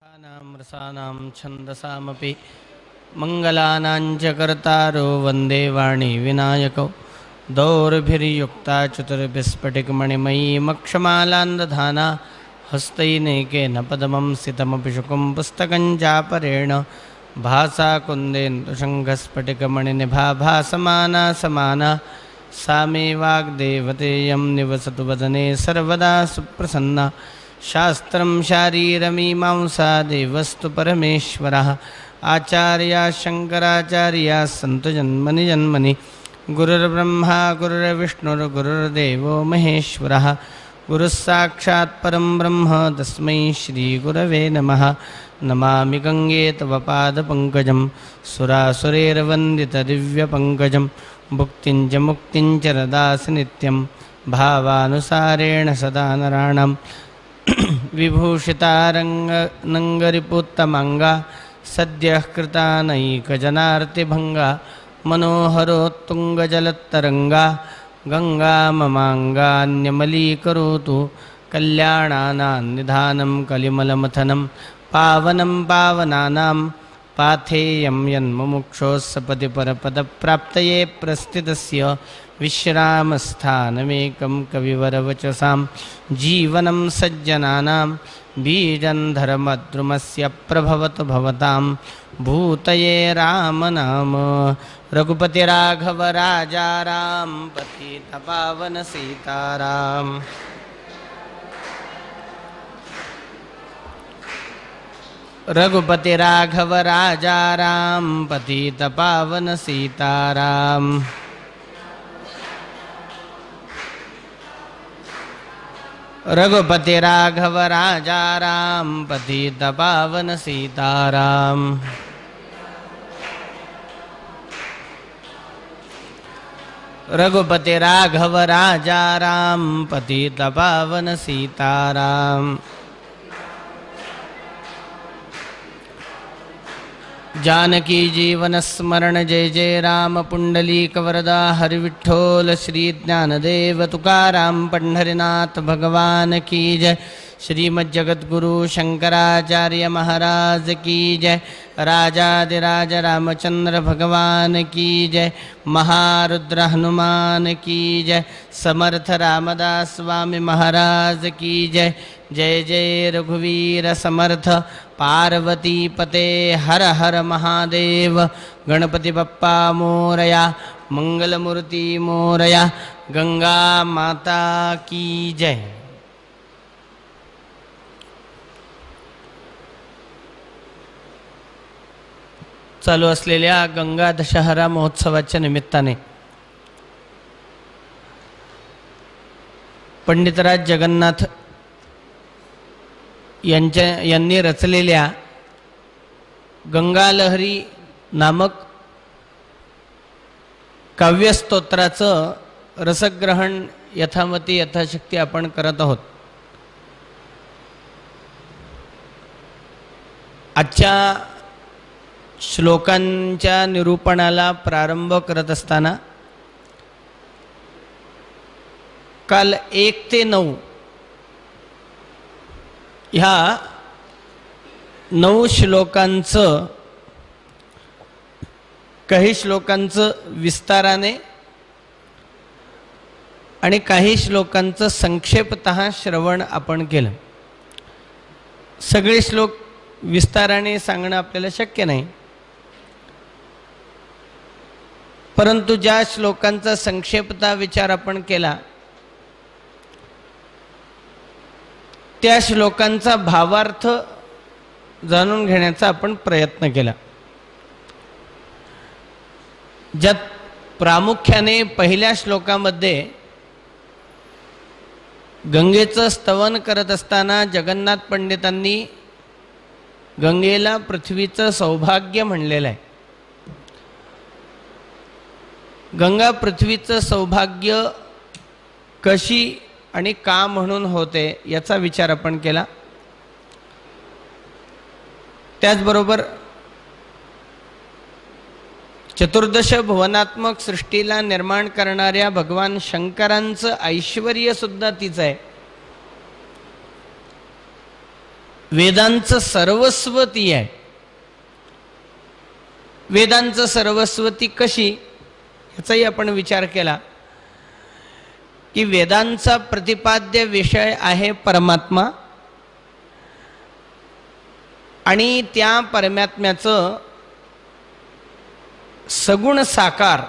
रसानां छन्दसामपि मङ्गलानाञ्च कर्तारो वन्दे वाणी विनायकौ दौर्भिर्युक्ता चतुर्भिस्फटिकमणिमयीमक्षमालान्दधाना हस्तैनेकेन पद्मं सितमपि शुकं पुस्तकं चापरेण भासा कुन्देन्दुशङ्खस्फटिकमणिनिभा भासमाना समाना सा मे वाग्देवतेयं निवसतु वदने सर्वदा सुप्रसन्ना शास्त्रं शारीरमीमांसा देवस्तु परमेश्वरः आचार्या शङ्कराचार्याः सन्तु जन्मनि जन्मनि गुरुर्ब्रह्मा गुरुर्विष्णुर्गुरुर्देवो महेश्वरः गुरुस्साक्षात् परं ब्रह्म तस्मै श्रीगुरवे नमः। नमामि गंगे तव पादपङ्कजं सुरासुरैर्वन्दितदिव्यपङ्कजं भुक्तिं च मुक्तिं च ददासि नित्यं भावानुसारेण सदा नराणां विभूषितारङ्गरिपुत्तमङ्गा सद्यः कृतानैकजनार्तिभङ्गा मनोहरोत्तुङ्गजलत्तरङ्गा गङ्गा ममाङ्गान्यमलीकरोतु कल्याणानां निधानं कलिमलमथनं पावनं पावनानां पाथेयं यन्मुमुक्षोः सपदि परपदप्राप्तये प्रस्थितस्य विश्रामस्थानमेकं कविवरवचसां जीवनं सज्जनानां बीजं धर्मद्रुमस्य प्रभवतु भवतां भूतये रामनाम। रघुपतिराघव राजा राम पतितपावन सीताराम। रघुपति राघव राजा राम पतितपावन सीताराम। रघुपति राघव राजा राम पतितपावन सीताराम। रघुपति राघव राजा राम पतितपावन सीताराम। जानकी जीवन स्मरण जय जय राम पुंडलीक वरदा हरि विठ्ठल श्री ज्ञानदेव तुकाराम पंढरीनाथ भगवान की जय। श्रीमज्जगद्गुरु शंकराचार्य महाराज की जय। राजाधिराज रामचंद्र भगवान की जय। महारुद्र हनुमान की जय। समर्थ रामदास स्वामी महाराज की जय। जय जय रघुवीर समर्थ पार्वती पते हर हर महादेव। गणपति बप्पा मोरया मंगलमूर्ति मोरया। गंगा माता की जय। चालू असलेल्या गंगा दशहरा महोत्सवाच्या निमित्ताने पंडितराज जगन्नाथ यांनी रचलेल्या गंगालहरी नामक काव्यस्तोत्राचं रसग्रहण यथामती यथाशक्ती आपण करत आहोत। आजच्या श्लोकांच्या निरूपणाला प्रारंभ करत असताना काल 1 ते 9 ह्या 9 श्लोकांचं काही श्लोकांचं विस्ताराने आणि काही श्लोकांचं संक्षेपतः श्रवण आपण केलं। सगळे श्लोक विस्ताराने सांगणं आपल्याला शक्य नाही, परंतु ज्या श्लोकांचा संक्षेपतः विचार आपण केला त्या श्लोकांचा भावार्थ जाणून घेण्याचा आपण प्रयत्न केला। ज्यात प्रामुख्याने पहिल्या श्लोकामध्ये गंगेचं स्तवन करत असताना जगन्नाथ पंडितांनी गंगेला पृथ्वीचं सौभाग्य म्हणलेलं आहे। गंगा पृथ्वीचं सौभाग्य कशी आणि का म्हणून होते याचा विचार आपण केला। त्याचबरोबर चतुर्दश भुवनात्मक सृष्टीला निर्माण करणाऱ्या भगवान शंकरांचं ऐश्वर्य सुद्धा तीच आहे। वेदांचं सर्वस्व ती आहे. वेदांचं सर्वस्व ती कशी, याचाही आपण विचार केला की वेदांचा प्रतिपाद्य विषय आहे परमात्मा, आणि त्या परमात्म्याचं सगुण साकार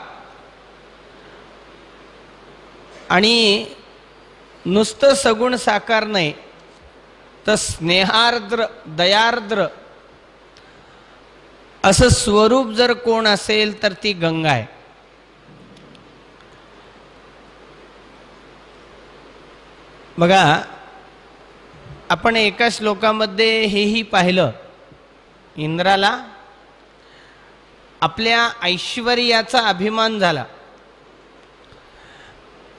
आणि नुसतं सगुण साकार नाही तर स्नेहार्द्र दयार्द्र असं स्वरूप जर कोण असेल तर ती गंगा आहे. बघा, आपण एका श्लोकामध्ये हेही पाहिलं, इंद्राला आपल्या ऐश्वर्याचा अभिमान झाला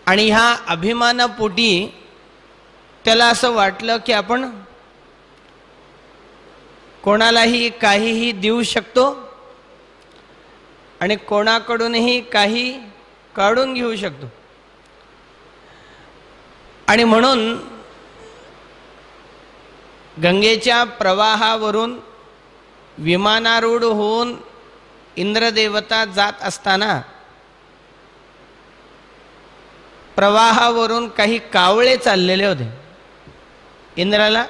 आणि ह्या अभिमानापोटी त्याला असं वाटलं की आपण कोणालाही काहीही देऊ शकतो आणि कोणाकडूनही काही काढून घेऊ शकतो. आणि म्हणून गंगेच्या प्रवाहावरून विमानारूढ होऊन इंद्रदेवता जात असताना प्रवाहावरून काही कावळे चाललेले होते. इंद्राला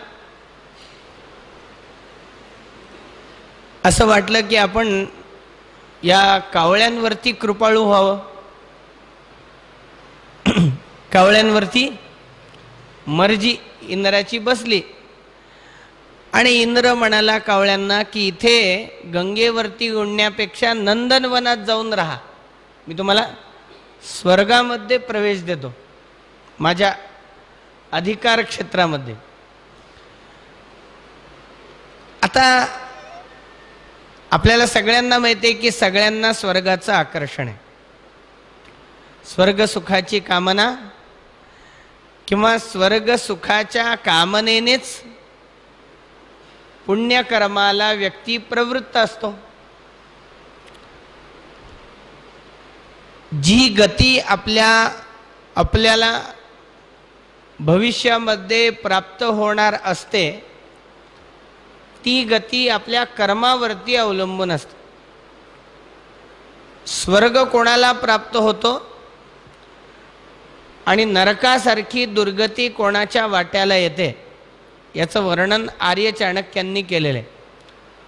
असं वाटलं की आपण या कावळ्यांवरती कृपाळू व्हावं, कावळ्यांवरती मर्जी इंद्राची बसली. आणि इंद्र म्हणाला कावळ्यांना की इथे गंगेवरती उडण्यापेक्षा नंदनवनात जाऊन राहा, मी तुम्हाला स्वर्गामध्ये प्रवेश देतो, माझ्या अधिकार क्षेत्रामध्ये. आता आपल्याला सगळ्यांना माहिती आहे की सगळ्यांना स्वर्गाचं आकर्षण आहे. स्वर्ग सुखाची कामना किंवा स्वर्ग सुखाच्या कामनेनेच पुण्यकर्माला व्यक्ती प्रवृत्त असतो. जी गती आपल्याला भविष्यामध्ये प्राप्त होणार असते ती गती आपल्या कर्मावरती अवलंबून असते. स्वर्ग कोणाला प्राप्त होतो आणि नरकासारखी दुर्गती कोणाच्या वाट्याला येते याचं वर्णन आर्य चाणक्यांनी केलेले.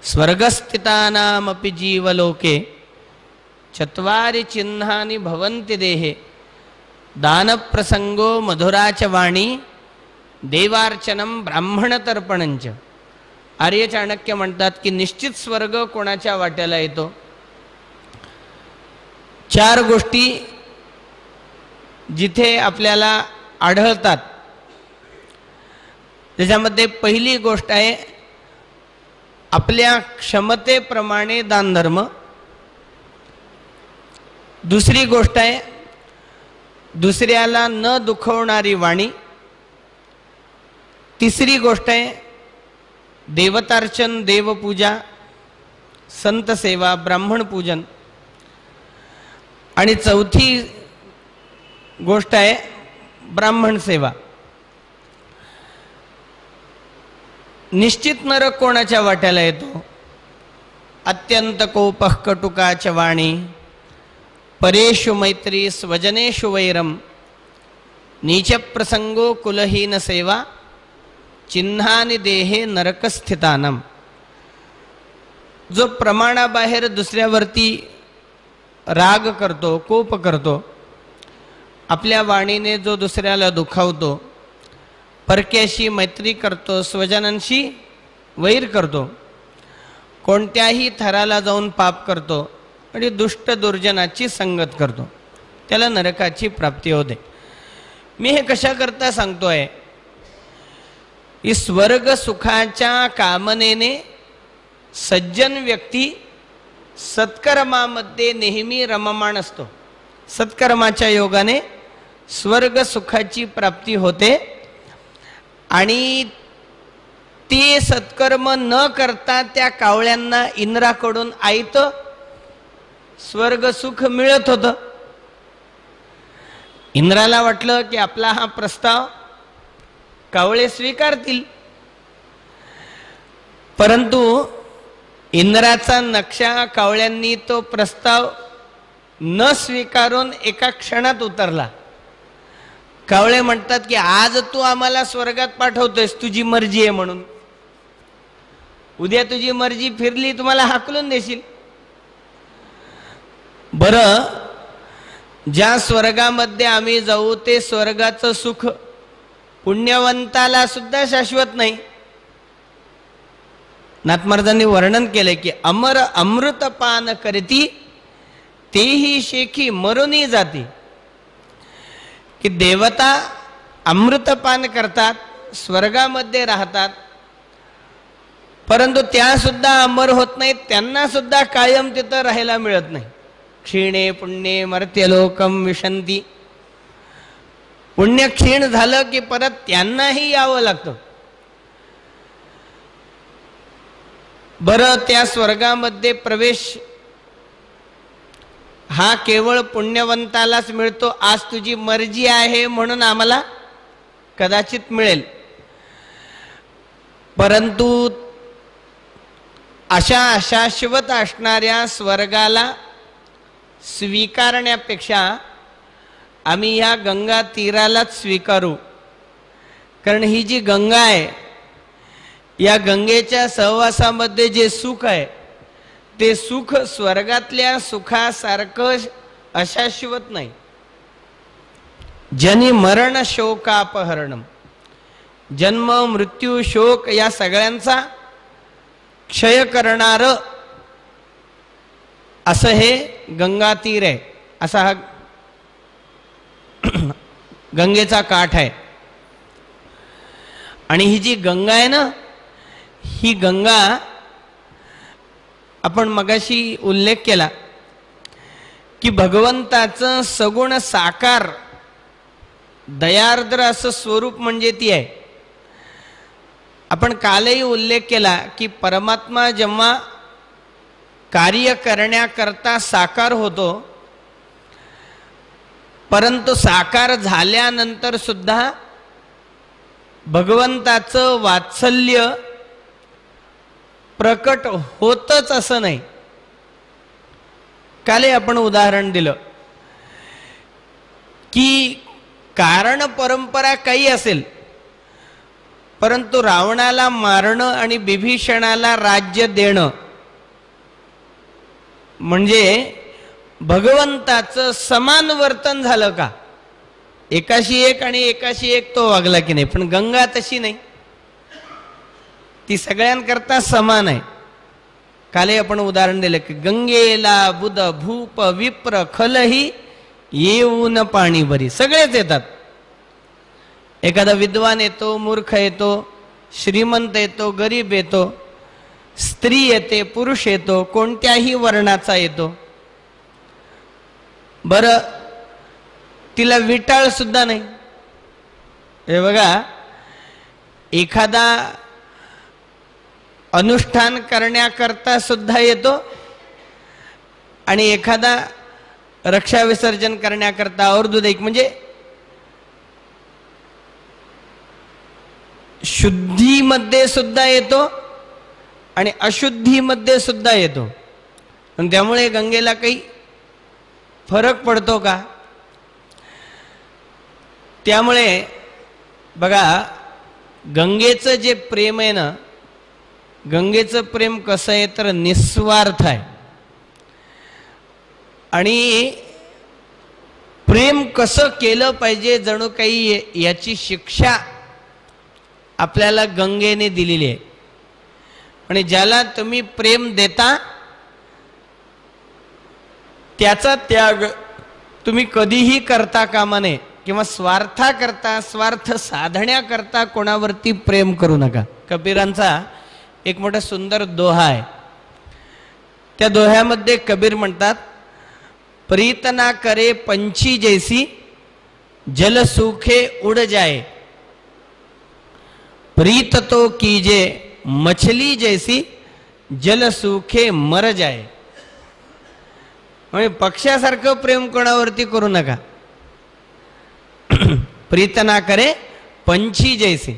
स्वर्गस्थितानामपि जीवलोके चत्वारि चिन्हानि भवन्ति देहे दानप्रसंगो मधुराच वाणी देवार्चनम ब्राह्मणतर्पणंच. आर्य चाणक्य म्हणतात की निश्चित स्वर्ग कोणाच्या वाट्याला येतो. 4 गोष्टी जिथे आपल्याला आढळतात त्याच्यामध्ये पहिली गोष्ट आहे आपल्या क्षमतेप्रमाणे दानधर्म. दुसरी गोष्ट आहे दुसऱ्याला न दुखवणारी वाणी. तिसरी गोष्ट आहे देवतार्चन, देवपूजा, संत सेवा, ब्राह्मण पूजन. आणि चौथी गोष्ट आहे ब्राह्मण सेवा. निश्चित नरक कोणाच्या वाट्याला येतो? अत्यंत कोपः कटुकाच वाणी परेषु मैत्री स्वजनेषु वैरम नीच प्रसंगो कुलहीन सेवा चिन्हानि देहे नरकस्थितानम. जो प्रमाणाबाहेर दुसऱ्यावरती राग करतो, कोप करतो, आपल्या वाणीने जो दुसऱ्याला दुखावतो, परक्याशी मैत्री करतो, स्वजनांशी वैर करतो, कोणत्याही थराला जाऊन पाप करतो आणि दुष्ट दुर्जनाची संगत करतो, त्याला नरकाची प्राप्ती होते. मी हे कशा करता सांगतोय? ही स्वर्ग सुखाच्या कामनेने सज्जन व्यक्ती सत्कर्मामध्ये नेहमी रममाण असतो. सत्कर्माच्या योगाने स्वर्ग सुखाची प्राप्ती होते आणि ते सत्कर्म न करता त्या कावळ्यांना इंद्राकडून आयतं स्वर्ग सुख मिळत होतं. इंद्राला वाटलं की आपला हा प्रस्ताव कावळे स्वीकारतील. परंतु इंद्राचा नक्षा कावळ्यांनी तो प्रस्ताव न स्वीकारून एका क्षणात उतरला. कावळे म्हणतात की आज तू आम्हाला स्वर्गात पाठवतोयस, तुझी मर्जी आहे म्हणून. उद्या तुझी मर्जी फिरली तुम्हाला हाकलून देशील. बरं, ज्या स्वर्गामध्ये आम्ही जाऊ ते स्वर्गाचं सुख पुण्यवंताला सुद्धा शाश्वत नाही. नाथमहाराजांनी वर्णन केले की अमर अमृतपान करती तेही शेखी मरुनी जाती. की देवता अमृतपान करतात, स्वर्गामध्ये राहतात, परंतु त्या सुद्धा अमर होत नाहीत, त्यांना सुद्धा कायम तिथं राहायला मिळत नाही. क्षीणे पुण्ये मर्त्यलोकम विशंती. पुण्य क्षीण झालं की परत त्यांनाही यावं लागतं. बरं, त्या स्वर्गामध्ये प्रवेश हा केवळ पुण्यवंतालाच मिळतो. आज तुझी मर्जी आहे म्हणून आम्हाला कदाचित मिळेल, परंतु अशा अशाश्वत असणाऱ्या स्वर्गाला स्वीकारण्यापेक्षा आम्ही या गंगा तीरालाच स्वीकारू. कारण ही जी गंगा आहे, या गंगेच्या सहवासामध्ये जे सुख आहे ते सुख स्वर्गातल्या सुखासारखं अशाश्वत नाही. जनी मरण शोकापहरणम, जन्म मृत्यू शोक या सगळ्यांचा क्षय करणार असं हे गंगा तीर आहे. असा हा गंगेचा काठ आहे. आणि ही जी गंगा आहे ना, ही गंगा आपण मगाशी उल्लेख केला की भगवंताचं सगुण साकार दयार्द्र असं स्वरूप म्हणजे ती आहे. आपण कालही उल्लेख केला की परमात्मा जेव्हा कार्य करण्याकरता साकार होतो, परंतु साकार झाल्यानंतर सुद्धा भगवंताचं वात्सल्य प्रकट होतच असं नाही. काले आपण उदाहरण दिलं की कारण परंपरा काही असेल, परंतु रावणाला मारणं आणि बिभीषणाला राज्य देणं म्हणजे भगवंताचं समान वर्तन झालं का? एकाशी एक आणि एकाशी एक तो वागला की नाही. पण गंगा तशी नाही, ती सगळ्यांकरता समान आहे. काले आपण उदाहरण दिलं की गंगेला बुध भूप विप्र खलही येऊन पाणी भरी. सगळेच येतात. एखादा विद्वान येतो, मूर्ख येतो, श्रीमंत येतो, गरीब येतो, स्त्री येते, पुरुष येतो, कोणत्याही वर्णाचा येतो. बरं, तिला विटाळ सुद्धा नाही. हे बघा, एखादा अनुष्ठान करण्याकरता सुद्धा येतो आणि एखादा रक्षा विसर्जन करण्याकरता औरदुदैक म्हणजे शुद्धीमध्ये सुद्धा येतो आणि अशुद्धीमध्ये सुद्धा येतो. आणि त्यामुळे गंगेला काही फरक पडतो का? त्यामुळे बघा, गंगेचं जे प्रेम आहे ना, गंगेचं प्रेम कसं आहे तर निस्वार्थ आहे. आणि प्रेम कसं केलं पाहिजे जणू काही याची शिक्षा आपल्याला गंगेने दिलेली आहे. आणि ज्याला तुम्ही प्रेम देता त्याचा त्याग तुम्ही कधीही करता कामा नये. किंवा स्वार्थाकरता, स्वार्थ साधण्याकरता कोणावरती प्रेम करू नका. कबीरांचा एक मोठा सुंदर दोहा आहे. त्या दोह्यामध्ये कबीर म्हणतात, प्रीत ना करे पंछी जैसी जल सूखे उड़ जाए, प्रीत तो कीजे मछली जैसी जल सूखे मर जाए. म्हणजे पक्ष्यासारखं प्रेम कोणावरती करू नका. प्रीत ना करे पंछी जैसी,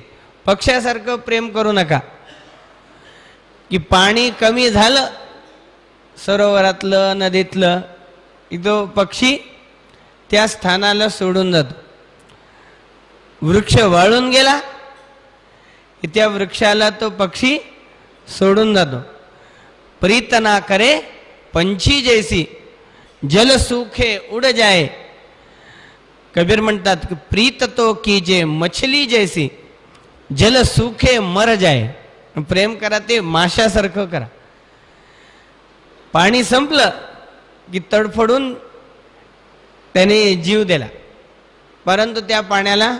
पक्ष्यासारखं प्रेम करू नका. की पाणी कमी झालं सरोवरातलं नदीतलं की तो पक्षी त्या स्थानाला सोडून जातो. वृक्ष वाळून गेला की त्या वृक्षाला तो पक्षी सोडून जातो. प्रीत ना करे पंछी जैसी जल सूखे उड जाए. कबीर म्हणतात की प्रीत तो कीजे मछली जैसी जल सूखे मर जाए. प्रेम करा ते माशासारखं करा. पाणी संपलं की तडफडून त्याने जीव दिला, परंतु त्या पाण्याला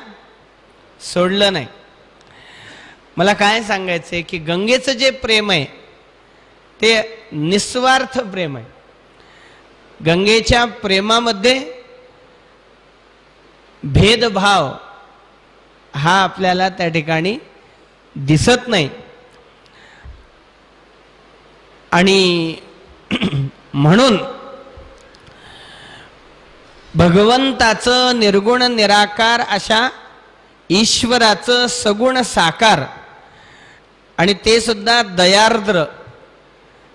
सोडलं नाही. मला काय सांगायचंय की गंगेचं जे प्रेम आहे ते निस्वार्थ प्रेम आहे. गंगेच्या प्रेमामध्ये भेदभाव हा आपल्याला त्या ठिकाणी दिसत नाही. आणि म्हणून भगवंताचं निर्गुण निराकार अशा ईश्वराचं सगुण साकार आणि ते सुद्धा दयार्द्र,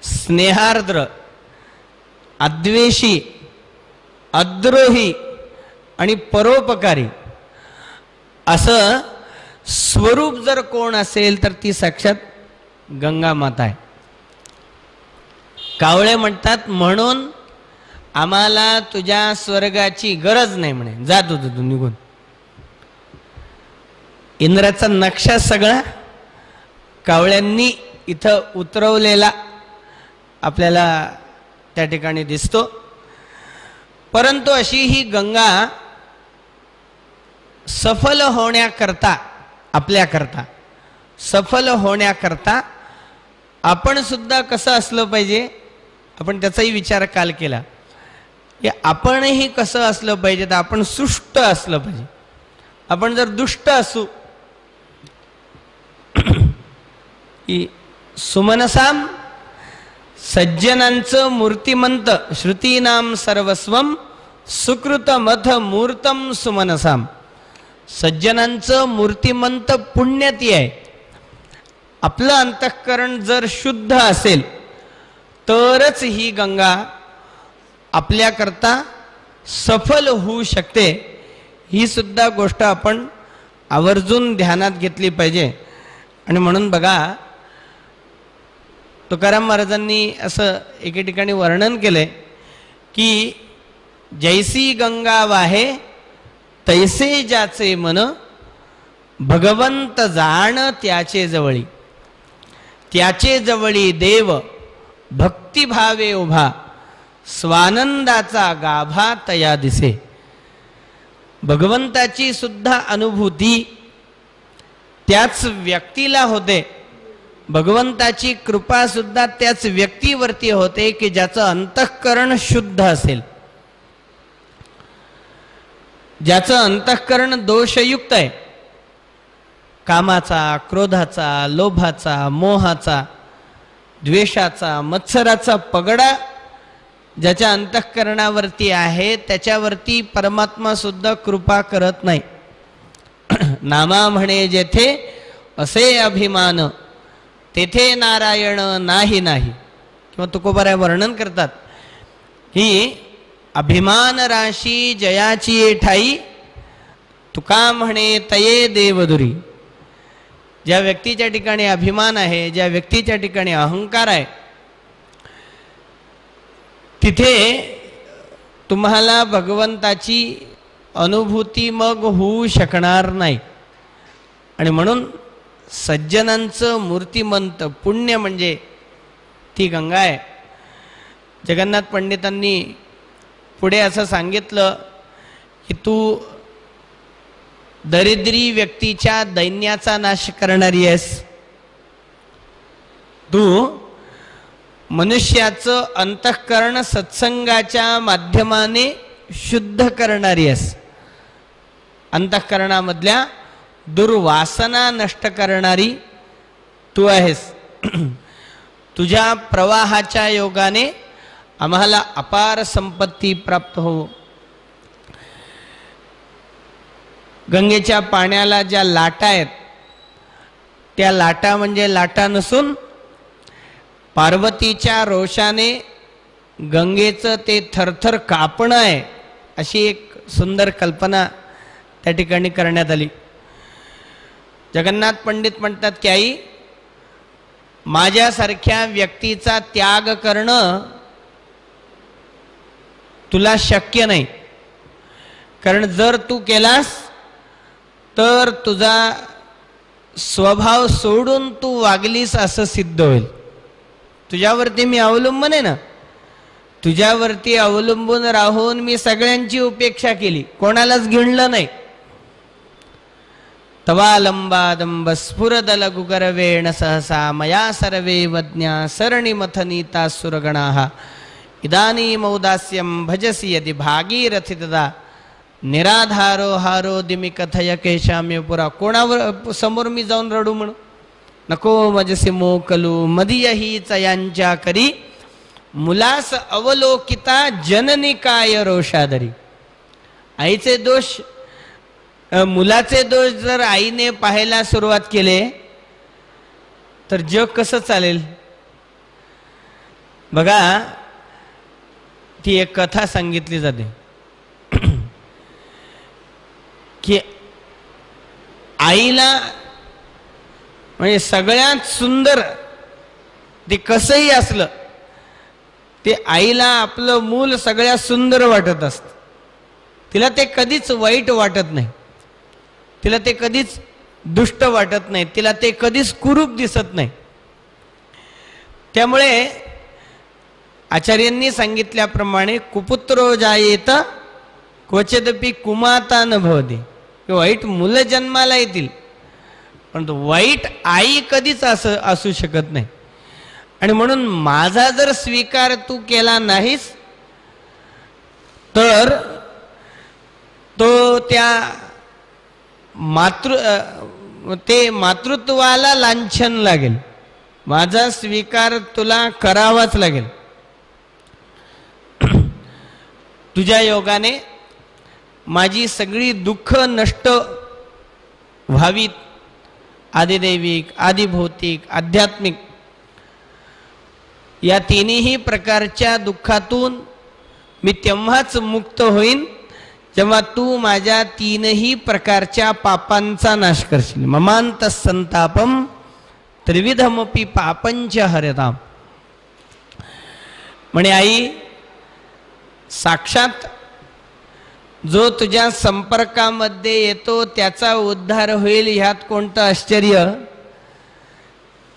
स्नेहार्द्र, अद्वेषी, अद्रोही आणि परोपकारी असं स्वरूप जर कोण असेल तर ती साक्षात गंगा माता आहे. कावळे म्हणतात म्हणून आम्हाला तुझ्या स्वर्गाची गरज नाही म्हणे, जा तू निघून. इंद्राचा नक्षा सगळा कावळ्यांनी इथं उतरवलेला आपल्याला त्या ठिकाणी दिसतो. परंतु अशी ही गंगा सफल होण्याकरता, आपल्याकरता सफल होण्याकरता आपण सुद्धा कसं असलं पाहिजे, आपण त्याचाही विचार काल केला की आपणही कसं असलं पाहिजे. तर आपण सुष्ट असलं पाहिजे. आपण जर दुष्ट असू की सुमनसाम सज्जनांचं मूर्तिमंत श्रुतीनाम सर्वस्वम सुकृत मथ मूर्तम सुमनसाम. सज्जनांचं मूर्तिमंत पुण्यती आहे. आपलं अंतःकरण जर शुद्ध असेल तरच ही गंगा आपल्याकरता सफल होऊ शकते. ही सुद्धा गोष्ट आपण आवर्जून ध्यानात घेतली पाहिजे. आणि म्हणून बघा तुकाराम महाराजांनी असं एके ठिकाणी वर्णन केलंय की जैसी गंगा वाहे तैसे ज्याचे मन भगवंत जाण त्याचे जवळी. त्याचे जवळी देव भक्तिभावे उभा स्वानंदाचा गाभा तया दिसे. भगवंताची सुद्धा अनुभूती त्याच व्यक्तीला होते. भगवंताची कृपा सुद्धा त्याच व्यक्तीवरती होते की ज्याचं अंतःकरण शुद्ध असेल, ज्याचं अंतःकरण दोषयुक्त आहे. कामाचा, क्रोधाचा, लोभाचा, मोहाचा, द्वेषाचा, मत्सराचा पगडा ज्याच्या अंतःकरणावरती आहे त्याच्यावरती परमात्मा सुद्धा कृपा करत नाही. नामा म्हणे जेथे असे अभिमान तेथे नारायण नाही नाही. किंवा तुकोबाराय वर्णन करतात की अभिमान राशी जयाची ठाई तुका म्हणे तये देवदुरी. ज्या व्यक्तीच्या ठिकाणी अभिमान आहे, ज्या व्यक्तीच्या ठिकाणी अहंकार आहे, तिथे तुम्हाला भगवंताची अनुभूती मग होऊ शकणार नाही. आणि म्हणून सज्जनांचं मूर्तिमंत पुण्य म्हणजे ती गंगा आहे. जगन्नाथ पंडितांनी पुढे असं सांगितलं की तू दरिद्री व्यक्तीच्या दैन्याचा नाश करणारी आहेस. तू मनुष्याचं अंतःकरण सत्संगाच्या माध्यमाने शुद्ध करणारी आहेस. अंतःकरणामधल्या दुर्वासना नष्ट करणारी तू आहेस. तुझ्या प्रवाहाच्या योगाने आम्हाला अपार संपत्ती प्राप्त हो. गंगेच्या पाण्याला ज्या लाटा आहेत त्या लाटा म्हणजे लाटा नसून पार्वतीच्या रोषाने गंगेचं ते थरथर कापणं आहे, अशी एक सुंदर कल्पना त्या ठिकाणी करण्यात आली. जगन्नाथ पंडित म्हणतात की आई, माझ्यासारख्या व्यक्तीचा त्याग करणं तुला शक्य नाही, कारण जर तू केलास तर तुझा स्वभाव सोडून तू वागलीस असं सिद्ध होईल. तुझ्यावरती मी अवलंबून आहे ना, तुझ्यावरती अवलंबून राहून मी सगळ्यांची उपेक्षा केली, कोणालाच गिणलं नाही. तवालंबादंब स्फुरदलगुगरवेण सहसा मया सर्वे वज्ञा सरणिमथनीता सुरगणाः इदानीमौदास्यं भजसि यदि भागीरथि तदा निराधारो हारो दिमी कथय केशाम्य पुरा. कोणावर समोर मी जाऊन रडू म्हणू? नको मजसी मोकलू मदीय हीच यांच्या करी मुलास अवलोकिता जननी काय रोषादरी. आईचे दोष, मुलाचे दोष जर आईने पाहायला सुरुवात केले तर जग कसं चालेल? बघा, ती एक कथा सांगितली जाते की आईला म्हणजे सगळ्यात सुंदर ते कसंही असलं ते आईला आपलं मूल सगळ्यात सुंदर वाटत असतं. तिला ते कधीच वाईट वाटत नाही, तिला ते कधीच दुष्ट वाटत नाही, तिला ते कधीच कुरूप दिसत नाही. त्यामुळे आचार्यांनी सांगितल्याप्रमाणे कुपुत्रो जायेत क्वचिदपि कुमाता न भवति. वाईट मुलं जन्माला येतील, परंतु वाईट आई कधीच असू शकत नाही. आणि म्हणून माझा जर स्वीकार तू केला नाहीस तर तो त्या मातृत्वाला लांछन लागेल. माझा स्वीकार तुला करावाच लागेल. तुझ्या योगाने माझी सगळी दुःख नष्ट व्हावीत, आदिदैविक, आदिभौतिक, आध्यात्मिक या तिन्ही प्रकारच्या दुःखातून मी तेव्हाच मुक्त होईन जेव्हा तू माझ्या तीनही प्रकारच्या पापांचा नाश करशील. ममांत संतापम त्रिविधमपि पापंच हरताम. म्हणे आई, साक्षात जो तुझ्या संपर्कामध्ये येतो त्याचा उद्धार होईल ह्यात कोणतं आश्चर्य?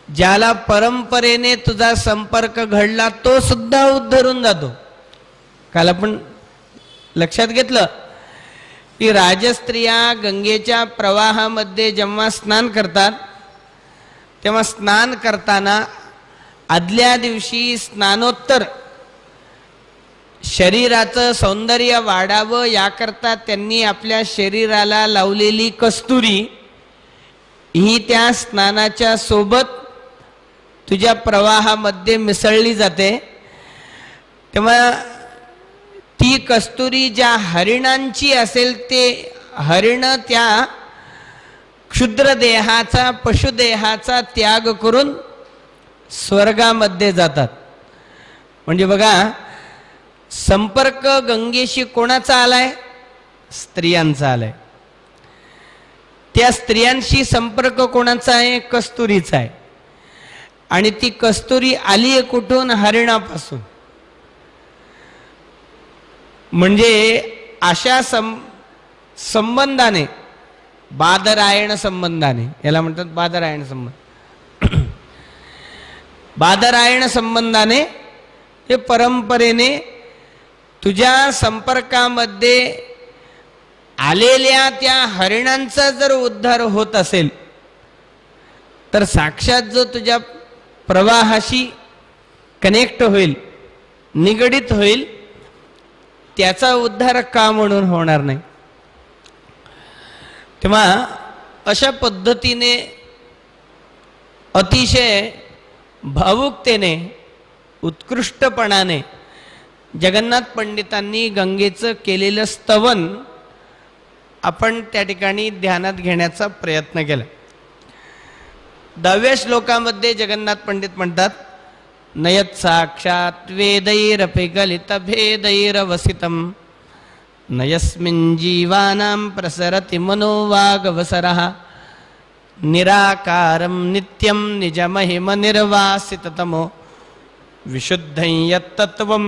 ज्याला परंपरेने तुझा संपर्क घडला तो सुद्धा उद्धरून जातो. काल आपण लक्षात घेतलं की राजस्त्रिया गंगेच्या प्रवाहामध्ये जेव्हा स्नान करतात तेव्हा स्नान करताना आदल्या दिवशी स्नानोत्तर शरीराचं सौंदर्य वाढावं याकरता त्यांनी आपल्या शरीराला लावलेली कस्तुरी ही त्या स्नानाच्या सोबत तुझ्या प्रवाहामध्ये मिसळली जाते. तेव्हा ती कस्तुरी ज्या हरिणांची असेल ते हरिण त्या क्षुद्र देहाचा, पशुदेहाचा त्याग करून स्वर्गामध्ये जातात. म्हणजे बघा, संपर्क गंगेशी कोणाचा आलाय? स्त्रियांचा आलाय. त्या स्त्रियांशी संपर्क कोणाचा आहे? कस्तुरीचा आहे. आणि ती कस्तुरी आली आहे कुठून? हरिणापासून. म्हणजे अशा संबंधाने, बादरायण संबंधाने, याला म्हणतात बादरायण संबंध. बादरायण संबंधाने हे परंपरेने तुझ्या संपर्कामध्ये आलेल्या त्या हरिणांचा जर उद्धार होत असेल तर साक्षात जो तुझ्या प्रवाहाशी कनेक्ट होईल, निगडित होईल, त्याचा उद्धार का म्हणून होणार नाही? तेव्हा अशा पद्धतीने अतिशय भावुकतेने, उत्कृष्टपणाने जगन्नाथ पंडितांनी गंगेचं केलेलं स्तवन आपण त्या ठिकाणी ध्यानात घेण्याचा प्रयत्न केला. 10व्या श्लोकामध्ये जगन्नाथ पंडित म्हणतात, नयत् साक्षात् वेदैरपि गलितभेदैरवसितं न यस्मिन् जीवानां प्रसरति मनोवागवसरः निराकारं नित्यं निजमहिमनिर्वासिततमो विशुद्धं यत्तत्त्वं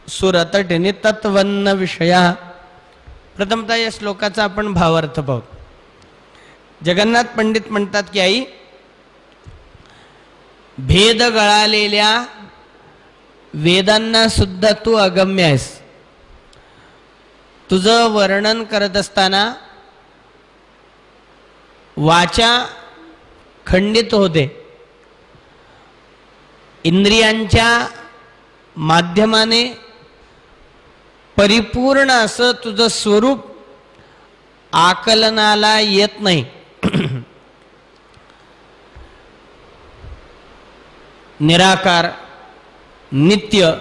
सुरतटिनितत्वन्न विषयः. प्रथमतः या श्लोकाचा आपण भावार्थ पाहू. जगन्नाथ पंडित म्हणतात की आई, भेद गळालेल्या वेदांना सुद्धा तू अगम्य आहेस. तुझं वर्णन करत असताना वाचा खंडित होते. इंद्रियांच्या माध्यमाने परिपूर्ण असं तुझं स्वरूप आकलनाला येत नाही. निराकार, नित्य,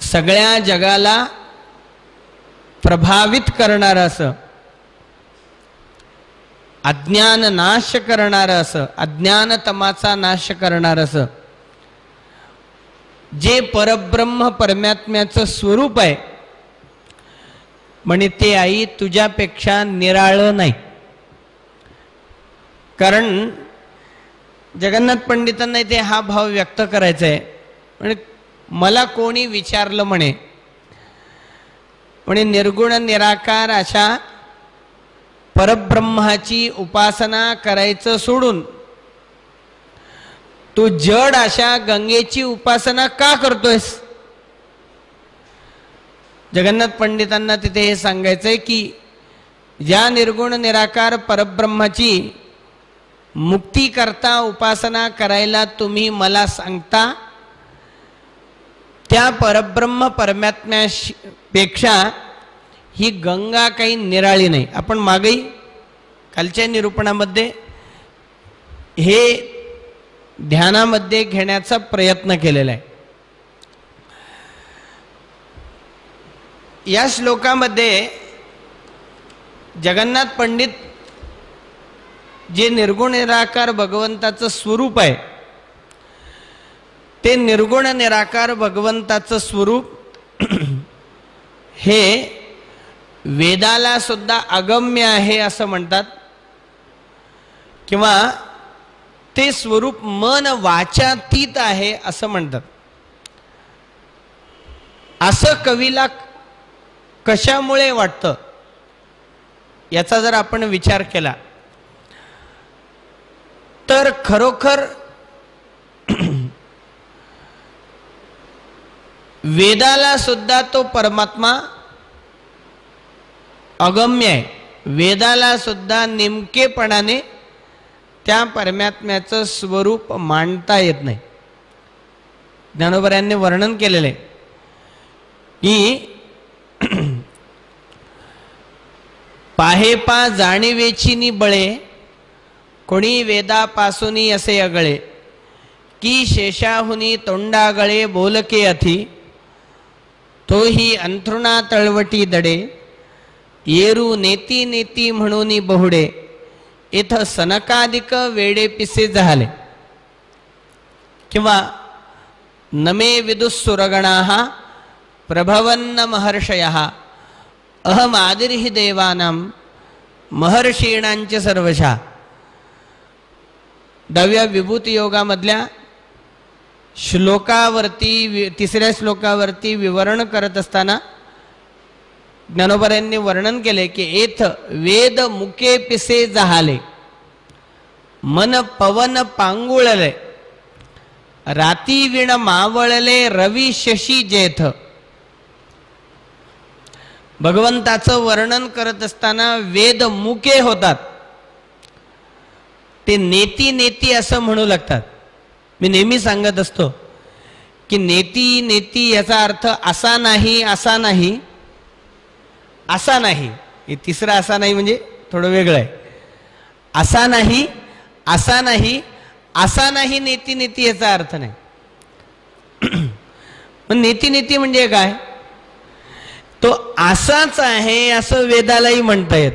सगळ्या जगाला प्रभावित करणारं असं, अज्ञान नाश करणारं असं, अज्ञानतमाचा नाश करणारं असं जे परब्रह्म परमात्म्याचं स्वरूप आहे, म्हणे ते आई तुझ्यापेक्षा निराळं नाही. कारण जगन्नाथ पंडितांना इथे हा भाव व्यक्त करायचा आहे. म्हणजे मला कोणी विचारलं म्हणे निर्गुण निराकार अशा परब्रह्माची उपासना करायचं सोडून तू जड अशा गंगेची उपासना का करतोयस? जगन्नाथ पंडितांना तिथे हे सांगायचंय की ज्या निर्गुण निराकार परब्रह्माची मुक्ती करता उपासना करायला तुम्ही मला सांगता, त्या परब्रह्म परमात्म्यापेक्षा ही गंगा काही निराळी नाही. आपण मागेही कालच्या निरूपणामध्ये हे ध्यानामध्ये घेण्याचा प्रयत्न केलेला आहे. या श्लोकामध्ये जगन्नाथ पंडित जे निर्गुण निराकार भगवंताचं स्वरूप आहे, ते निर्गुण निराकार भगवंताचं स्वरूप हे वेदाला सुद्धा अगम्य आहे असं म्हणतात, किंवा ते स्वरूप मन वाचातीत आहे असं म्हणतात. असं कवीला कशामुळे वाटतं याचा जर आपण विचार केला तर खरोखर वेदाला सुद्धा तो परमात्मा अगम्य आहे. वेदाला सुद्धा नेमकेपणाने त्या परमात्म्याचं स्वरूप मांडता येत नाही. ज्ञानोबा यांनी वर्णन केलेलं आहे की पाहेपा जाणीवेची बळे कोणी वेदापासूनी असे अगळे की शेषाहुनी तोंडागळे बोलके अथी तोही अंथरुणा तळवटी दडे येरू नेती नेती म्हणून बहुडे इथ सनकादिक वेडे पिसे झाले. किंवा नमे विदुस्सुरगणाः प्रभवन्न महर्षयः अहम आदिर्हि देवानां महर्षीणांच सर्वशः. दव्या विभूती योगामधल्या श्लोकावरती तिसऱ्या श्लोकावरती विवरण करत असताना ज्ञानोबा यांनी वर्णन केले की एथ वेद मुके पिसे जहाले मन पवन पांगुळले राती विण मावळले रवी शशी जेथ. भगवंताचं वर्णन करत असताना वेद मुके होतात, ते नेती नेती असं म्हणू लागतात. मी नेहमी सांगत असतो की नेती नेती याचा अर्थ असा नाही असा नाही असा नाही. हे तिसरा असा नाही म्हणजे थोडं वेगळं आहे. असा नाही असा नाही असा नाही नेती नेती याचा अर्थ नाही. पण नेती नेती म्हणजे काय? तो असाच आहे असं वेदालाही म्हणता येत.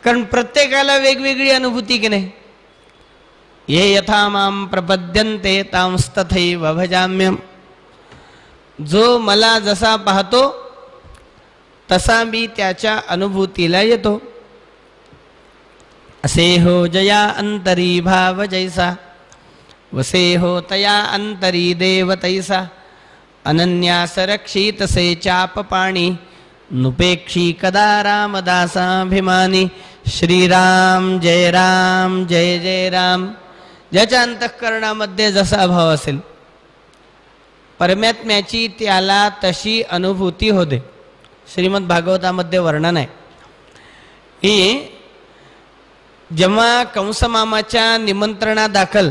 कारण प्रत्येकाला वेगवेगळी अनुभूती की नाही. ये यथा माम प्रपद्यन्ते तांस्तथैव भजाम्यहम्. जो मला जसा पाहतो तसा मी त्याच्या अनुभूतीला येतो. असे हो जया अंतरी भाव जैसा, वसे हो तया अंतरी देव तैसा. अनन्यास रक्षित से चाप पाणी, नुपेक्षी कदा रामदासाभिमानी. श्रीराम जय राम जय जय राम. ज्याच्या अंतःकरणामध्ये जसा भाव असेल परमात्म्याची त्याला तशी अनुभूती होते. श्रीमद भागवतामध्ये वर्णन आहे की जेव्हा कंसमामाच्या निमंत्रणादाखल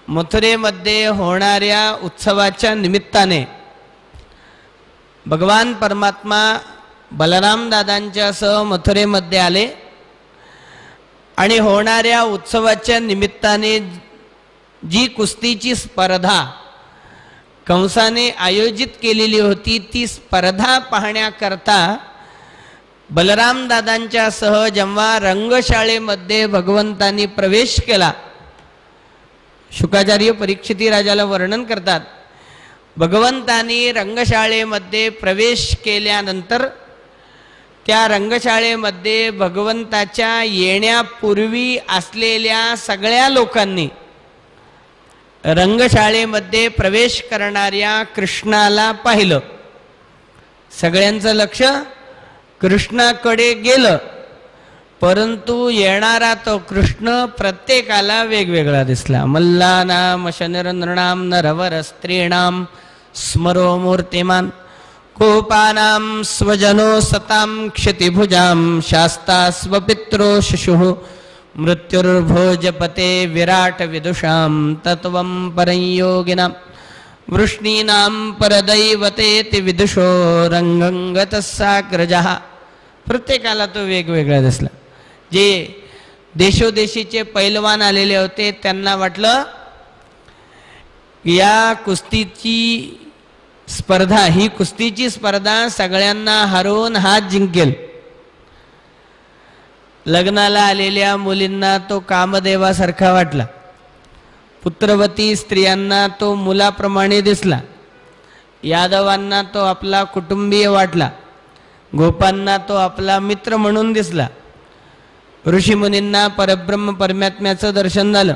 मथुरेमध्ये होणाऱ्या उत्सवाच्या निमित्ताने भगवान परमात्मा बलराम दादांच्या सह मथुरेमध्ये आले आणि होणाऱ्या उत्सवाच्या निमित्ताने जी कुस्तीची स्पर्धा कंसाने आयोजित केलेली होती ती स्पर्धा पाहण्याकरता बलराम दादांच्या सह जेव्हा रंगशाळेमध्ये भगवंतांनी प्रवेश केला. शुकाचार्य परीक्षिती राजाला वर्णन करतात, भगवंतांनी रंगशाळेमध्ये प्रवेश केल्यानंतर त्या रंगशाळेमध्ये भगवंताच्या येण्यापूर्वी असलेल्या सगळ्या लोकांनी रंगशाळेमध्ये प्रवेश करणाऱ्या कृष्णाला पाहिलं. सगळ्यांचं लक्ष कृष्णाकडे गेलं, परंतु येणारा तो कृष्ण प्रत्येकाला वेगवेगळा दिसला. मल्लानाम शनरनृणाम नरवर स्त्रीणाम स्मरो मूर्तिमान. कोपानां स्वजनो सतां क्षतिभुजां शास्ता स्वपित्रो शिशुः. मृत्युर्भोजपते विराट विदुषां तत्वं परयोगिनां. वृष्णीनां परदैवतेति विदुषो रंगंगतः साग्रजः. प्रत्येकाला तो वेगवेगळा दिसला. जे देशोदेशीचे पैलवान आलेले होते त्यांना वाटलं या कुस्तीची स्पर्धा, ही कुस्तीची स्पर्धा सगळ्यांना हरवून हात जिंकेल. लग्नाला आलेल्या मुलींना तो कामदेवासारखा वाटला, पुत्रवती स्त्रियांना तो मुलाप्रमाणे दिसला, यादवांना तो आपला कुटुंबीय वाटला, गोपांना तो आपला मित्र म्हणून दिसला, ऋषीमुनींना परब्रह्म परमात्म्याचं दर्शन झालं,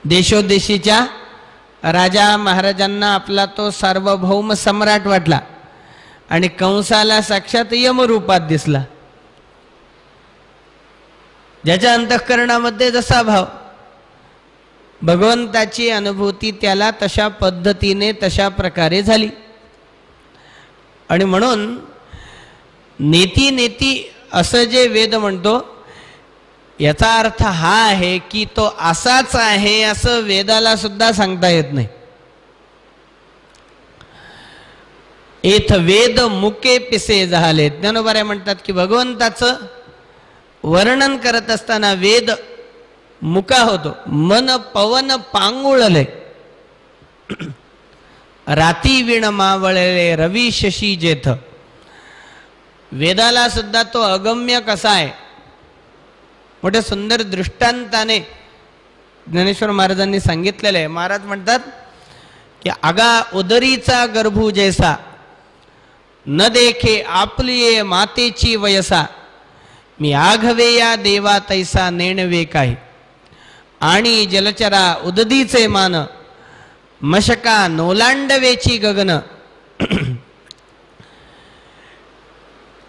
देशोदेशीच्या राजा महाराजांना आपला तो सार्वभौम सम्राट वाटला आणि कंसाला साक्षात यमरूपात दिसला. ज्याच्या अंतःकरणामध्ये जसा भाव, भगवंताची अनुभूती त्याला तशा पद्धतीने तशा प्रकारे झाली. आणि म्हणून नेती नेती असं जे वेद म्हणतो याचा अर्थ हा आहे की तो असाच आहे असं वेदाला सुद्धा सांगता येत नाही. एथ वेद मुके पिसे झाले. ज्ञानोबाराय म्हणतात की भगवंताचं वर्णन करत असताना वेद मुका होतो. मन पवन पांगुळले राती विण मावळले रवी शशी जेथ. वेदाला सुद्धा तो अगम्य कसा आहे मोठ्या सुंदर दृष्टांताने ज्ञानेश्वर महाराजांनी सांगितलेलं आहे. महाराज म्हणतात की आगा उदरीचा गर्भू जैसा न देखे आपलिये मातेची वयसा. मी आघवे या देवा तैसा नेणवे काही. आणि जलचरा उददीचे मान मशका नोलांडवेची गगन.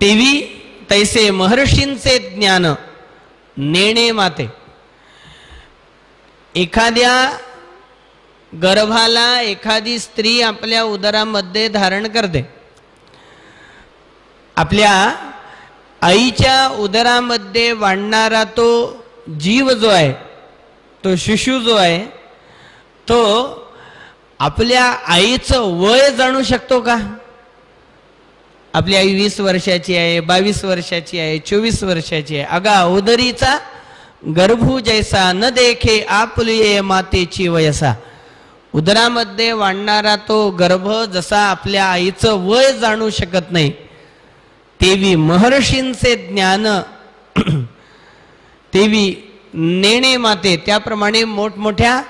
टीवी तैसे महर्षींचे ज्ञान नेणे माते. एखाद्या गर्भाला एखादी स्त्री आपल्या उदरामध्ये धारण करते. आपल्या आईच्या उदरामध्ये वाढणारा तो जीव जो आहे, तो शिशु जो आहे, तो आपल्या आईचं वय जाणू शकतो का? आपली आई 20 वर्षाची आहे, 22 वर्षाची आहे, 24 वर्षाची आहे. अगा उदरीचा गर्भू जैसा न देखे आपलिये मातेची वयसा. उदरामध्ये वाढणारा तो गर्भ जसा आपल्या आईचं वय जाणू शकत नाही तेवी महर्षींचे ज्ञान तेवी नेणे माते, त्याप्रमाणे मोठमोठ्या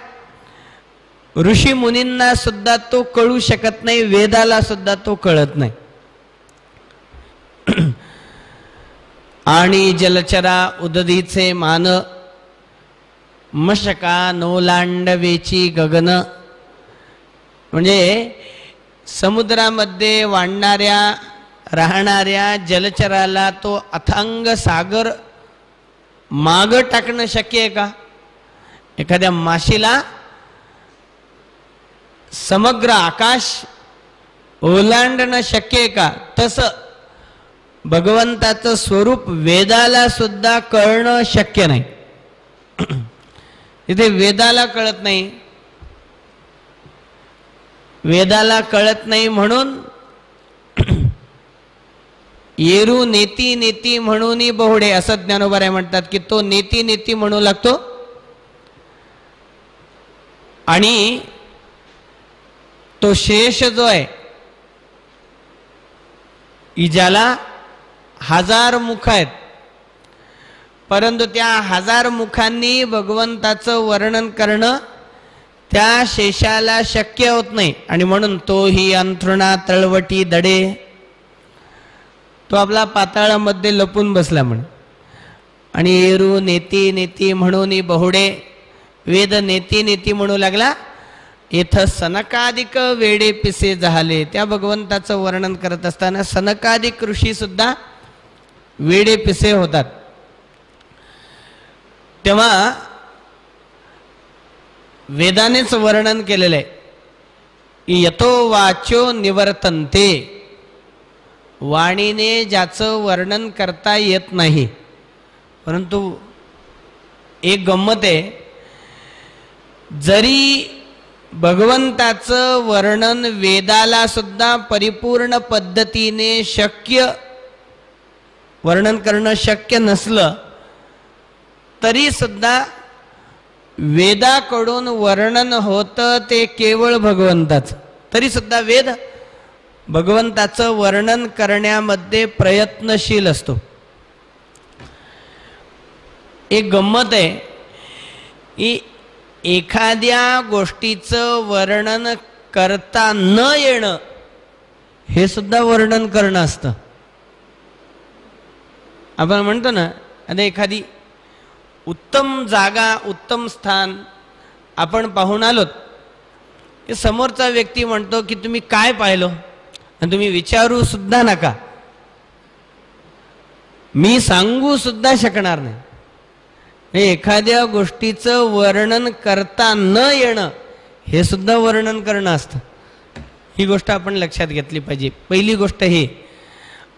ऋषी मुनींना सुद्धा तो कळू शकत नाही, वेदाला सुद्धा तो कळत नाही. आणि जलचरा उदधीचे मान, मशका नोलांडवेची गगन. म्हणजे समुद्रामध्ये वाढणाऱ्या राहणाऱ्या जलचराला तो अथांग सागर माग टाकणं शक्य आहे का? एखाद्या माशीला समग्र आकाश ओलांडणं शक्य आहे का? तसं भगवंताचं स्वरूप वेदाला सुद्धा कळणं शक्य नाही. इथे वेदाला कळत नाही, वेदाला कळत नाही म्हणून येरू नेती नेती म्हणून बहुडे असं ज्ञानोबाराय म्हणतात की तो नेती नेती म्हणू लागतो. आणि तो शेष जो आहे ज्याला 1000 मुख आहेत, परंतु त्या 1000 मुखांनी भगवंताचं वर्णन करणं त्या शेषाला शक्य होत नाही. आणि म्हणून तो ही अंथरुणा तळवटी दडे, तो आपला पाताळामध्ये लपून बसला म्हणे. आणि एरू नेती नेती म्हणून बहुडे, वेद नेती नेती म्हणू लागला. इथं सनकादिक वेडे पिसे झाले. त्या भगवंताचं वर्णन करत असताना सनकादिक ऋषी सुद्धा वेडे पिसे होतात. तेव्हा वेदानेच वर्णन केलेलं आहे, यतो वाचो निवर्तन्ते, वाणीने ज्याचं वर्णन करता येत नाही. परंतु एक गंमत आहे, जरी भगवंताचं वर्णन वेदाला सुद्धा परिपूर्ण पद्धतीने वर्णन करणं शक्य नसलं तरी सुद्धा वेदाकडून वर्णन होतं ते केवळ भगवंताचं. तरी सुद्धा वेद भगवंताचं वर्णन करण्यामध्ये प्रयत्नशील असतो. एक गंमत आहे की एखाद्या गोष्टीचं वर्णन करता न येणं हे सुद्धा वर्णन करणं असतं. आपण म्हणतो ना, आता एखादी उत्तम जागा उत्तम स्थान आपण पाहून आलोत की समोरचा व्यक्ती म्हणतो की तुम्ही काय पाहिलं, आणि तुम्ही विचारू सुद्धा नका, मी सांगू सुद्धा शकणार नाही. एखाद्या गोष्टीचं वर्णन करता न येणं हे सुद्धा वर्णन करणं असतं. ही गोष्ट आपण लक्षात घेतली पाहिजे. पहिली गोष्ट हे.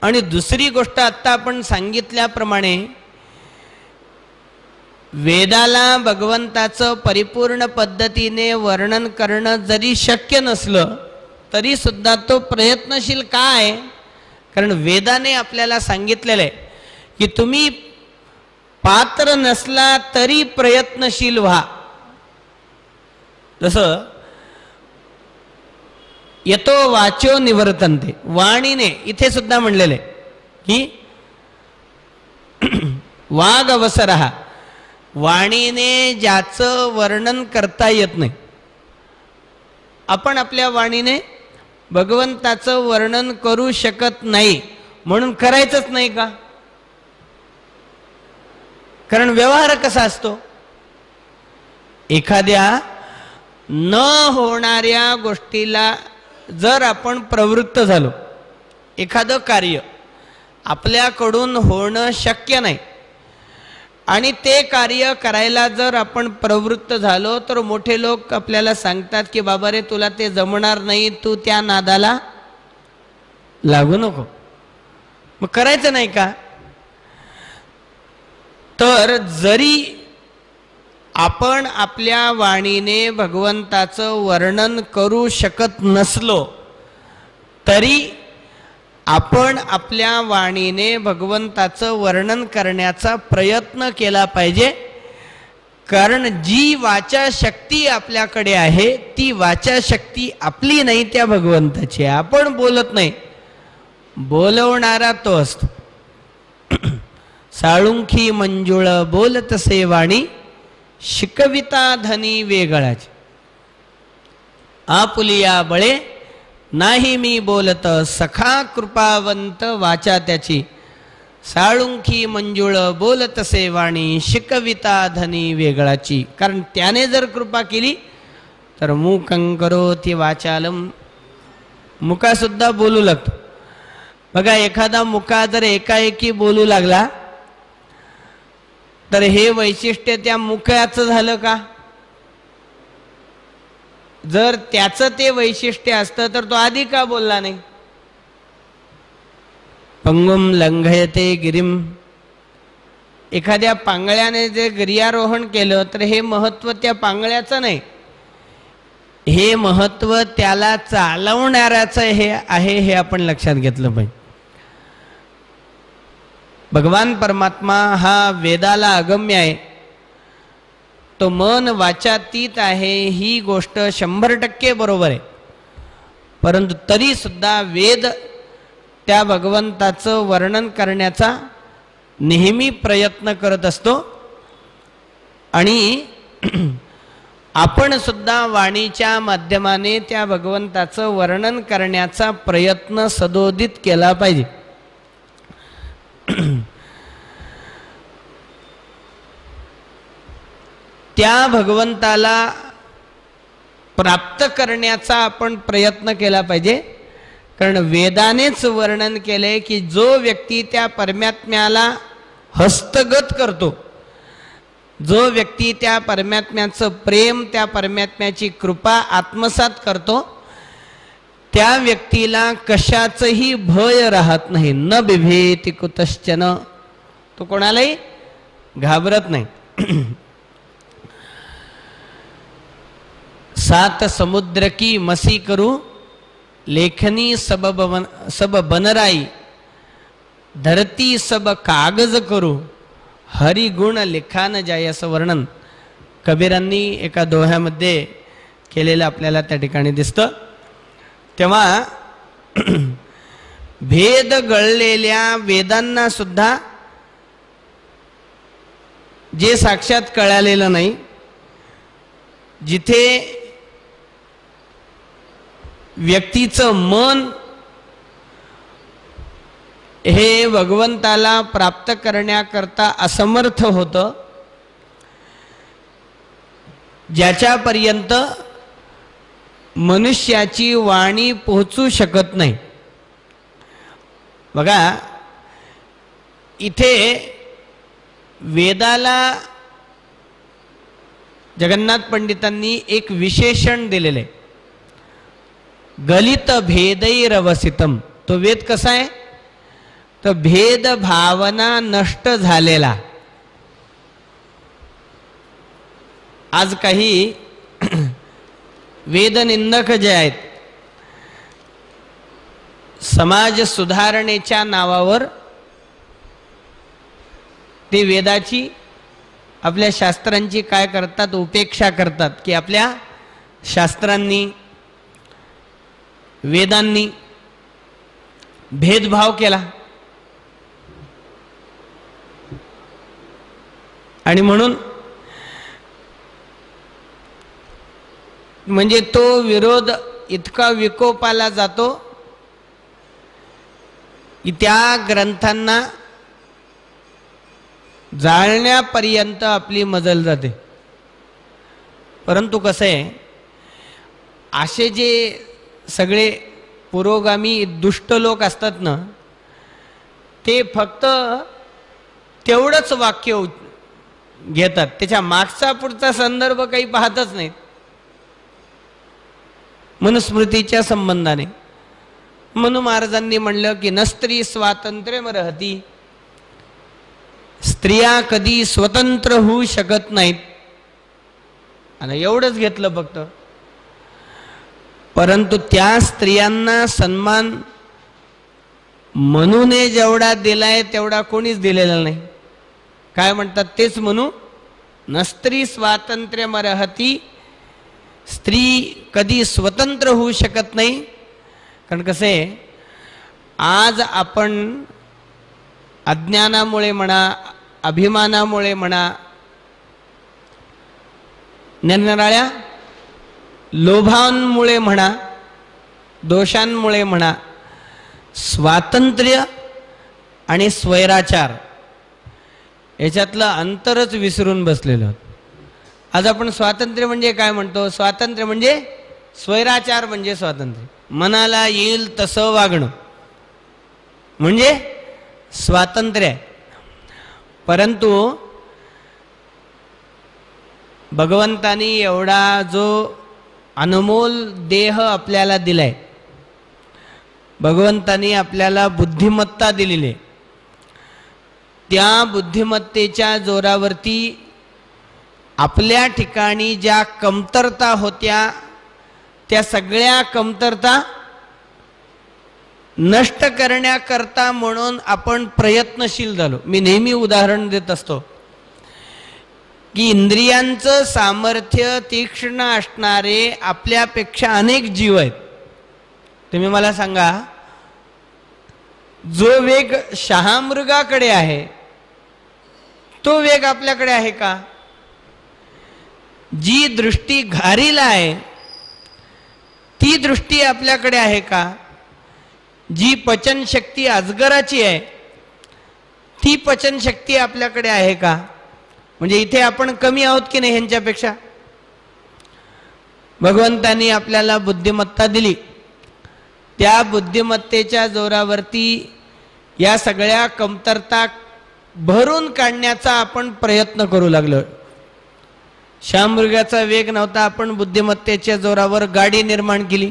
आणि दुसरी गोष्ट आत्ता आपण सांगितल्याप्रमाणे वेदाला भगवंताचं परिपूर्ण पद्धतीने वर्णन करणं जरी शक्य नसलं तरी सुद्धा तो प्रयत्नशील का आहे? कारण वेदाने आपल्याला सांगितलेलं आहे की तुम्ही पात्र नसला तरी प्रयत्नशील व्हा. जसं यतो वाचो निवर्तन्ते, वाणीने इथे सुद्धा म्हणलेले की वाग अवसरः, वाणीने ज्याचं वर्णन करता येत नाही. आपण आपल्या वाणीने भगवंताचं वर्णन करू शकत नाही म्हणून करायचंच नाही का? कारण व्यवहार कसा असतो, एखाद्या न होणाऱ्या गोष्टीला जर आपण प्रवृत्त झालो, एखादं कार्य आपल्याकडून होणं शक्य नाही आणि ते कार्य करायला जर आपण प्रवृत्त झालो तर मोठे लोक आपल्याला सांगतात की बाबा रे तुला ते जमणार नाही, तू त्या नादाला लागू नको. मग करायचं नाही का? तर जरी आपण आपल्या वाणीने भगवंताचं वर्णन करू शकत नसलो तरी आपण आपल्या वाणीने भगवंताचं वर्णन करण्याचा प्रयत्न केला पाहिजे. कारण जी वाचा शक्ती आपल्याकडे आहे ती वाचा शक्ती आपली नाही, त्या भगवंताची आहे. आपण बोलत नाही बोलवणारा तो असतो. साळुंखी मंजुळ बोलतसे वाणी, शिकविता धनी वेगळाची. आपुलिया बळे नाही मी बोलत, सखा कृपावंत वाचा त्याची. साळुंखी मंजुळ बोलतसे वाणी, शिकविता धनी वेगळाची. कारण त्याने जर कृपा केली तर मूकं करोति वाचालम, मुका सुद्धा बोलू लागतो. बघा, एखादा मुका जर एकाएकी बोलू लागला तर हे वैशिष्ट्य त्या मुखाचं झालं का? जर त्याचं ते वैशिष्ट्य असतं तर तो आधी का बोलला नाही? पंगुम लंघयते गिरिम, एखाद्या पांगळ्याने जे गिर्यारोहण केलं तर हे महत्व त्या पांगळ्याचं नाही, हे महत्व त्याला चालवणाऱ्याचं हे आहे, हे आपण लक्षात घेतलं पाहिजे. भगवान परमात्मा हा वेदाला अगम्य आहे, तो मन वाचातीत आहे, ही गोष्ट 100% बरोबर आहे. परंतु तरी सुद्धा वेद त्या भगवंताचं वर्णन करण्याचा नेहमी प्रयत्न करत असतो. आणि आपण सुद्धा वाणीच्या माध्यमाने त्या भगवंताचं वर्णन करण्याचा प्रयत्न सदोदित केला पाहिजे. त्या भगवंताला प्राप्त करण्याचा आपण प्रयत्न केला पाहिजे. कारण वेदानेच वर्णन केले की जो व्यक्ती त्या परमात्म्याला हस्तगत करतो, जो व्यक्ती त्या परमात्म्याचं प्रेम, त्या परमात्म्याची कृपा आत्मसात करतो, त्या व्यक्तीला कशाचंही भय राहत नाही. न बिभेति कुतश्चन, तो कोणालाही घाबरत नाही. 7 समुद्र की मसी करू, लेखनी सब बनराई, धरती सब कागज करू, हरिगुण लिखान जाय, असं वर्णन कबीरांनी एका दोह्यामध्ये केलेलं आपल्याला त्या ठिकाणी दिसतं. तेव्हा भेद गळलेल्या वेदांना सुद्धा जे साक्षात कळालेलं नाही, जिथे व्यक्तीचं मन हे भगवंताला प्राप्त करण्याकरता असमर्थ होतं, ज्याच्यापर्यंत मनुष्याची वाणी पोहोचू शकत नाही. बघा, इथे वेदाला जगन्नाथ पंडितांनी एक विशेषण दिलेलं आहे, गलित भेदैरवसितम. तो वेद कसा आहे? तर भेद भावना नष्ट झालेला. आज काही वेदनिंदक जे आहेत, समाज सुधारणेच्या नावावर ते वेदाची, आपल्या शास्त्रांची काय करतात? उपेक्षा करतात. की आपल्या शास्त्रांनी, वेदांनी भेदभाव केला आणि म्हणून म्हणजे तो विरोध इतका विकोपाला जातो की त्या ग्रंथांना जाळण्यापर्यंत आपली मजल जाते. परंतु कसं आहे, असे जे सगळे पुरोगामी दुष्ट लोक असतात ना, ते फक्त तेवढंच वाक्य घेतात, त्याच्या मागचा पुढचा संदर्भ काही पाहतच नाहीत. मनुस्मृतीच्या संबंधाने मनु महाराजांनी म्हणलं की नस्त्री स्वातंत्र्यम रहती, स्त्रिया कधी स्वतंत्र होऊ शकत नाहीत. आणि एवढंच घेतलं फक्त. परंतु त्या स्त्रियांना सन्मान मनुने जेवढा दिलाय तेवढा कोणीच दिलेला नाही. काय म्हणतात तेच म्हणू, नस्त्री स्वातंत्र्यम रहती, स्त्री कधी स्वतंत्र होऊ शकत नाही. कारण कसं आहे, आज आपण अज्ञानामुळे म्हणा, अभिमानामुळे म्हणा, निरनिराळ्या लोभांमुळे म्हणा, दोषांमुळे म्हणा, स्वातंत्र्य आणि स्वैराचार याच्यातलं अंतरच विसरून बसलेलो आहोत. आज आपण स्वातंत्र्य म्हणजे काय म्हणतो? स्वातंत्र्य म्हणजे स्वैराचार म्हणजे स्वातंत्र्य. मनाला येईल तसं वागणं म्हणजे स्वातंत्र्य आहे. परंतु भगवंतानी एवढा जो अनमोल देह आपल्याला दिलाय, भगवंतानी आपल्याला बुद्धिमत्ता दिलेली आहे, त्या बुद्धिमत्तेच्या जोरावरती आपल्या ठिकाणी ज्या कमतरता होत्या त्या सगळ्या कमतरता नष्ट करण्याकरता म्हणून आपण प्रयत्नशील झालो. मी नेहमी उदाहरण देत असतो की इंद्रियांचं सामर्थ्य तीक्ष्ण असणारे आपल्यापेक्षा अनेक जीव आहेत. तुम्ही मला सांगा, जो वेग शहामृगाकडे आहे तो वेग आपल्याकडे आहे का? जी दृष्टी घारीला आहे ती दृष्टी आपल्याकडे आहे का? जी पचनशक्ती अजगराची आहे ती पचनशक्ती आपल्याकडे आहे का? म्हणजे इथे आपण कमी आहोत की नाही ह्यांच्यापेक्षा? भगवंतानी आपल्याला बुद्धिमत्ता दिली, त्या बुद्धिमत्तेच्या जोरावरती या सगळ्या कमतरता भरून काढण्याचा आपण प्रयत्न करू लागलो. शहामृगाचा वेग नव्हता, आपण बुद्धिमत्तेच्या जोरावर गाडी निर्माण केली,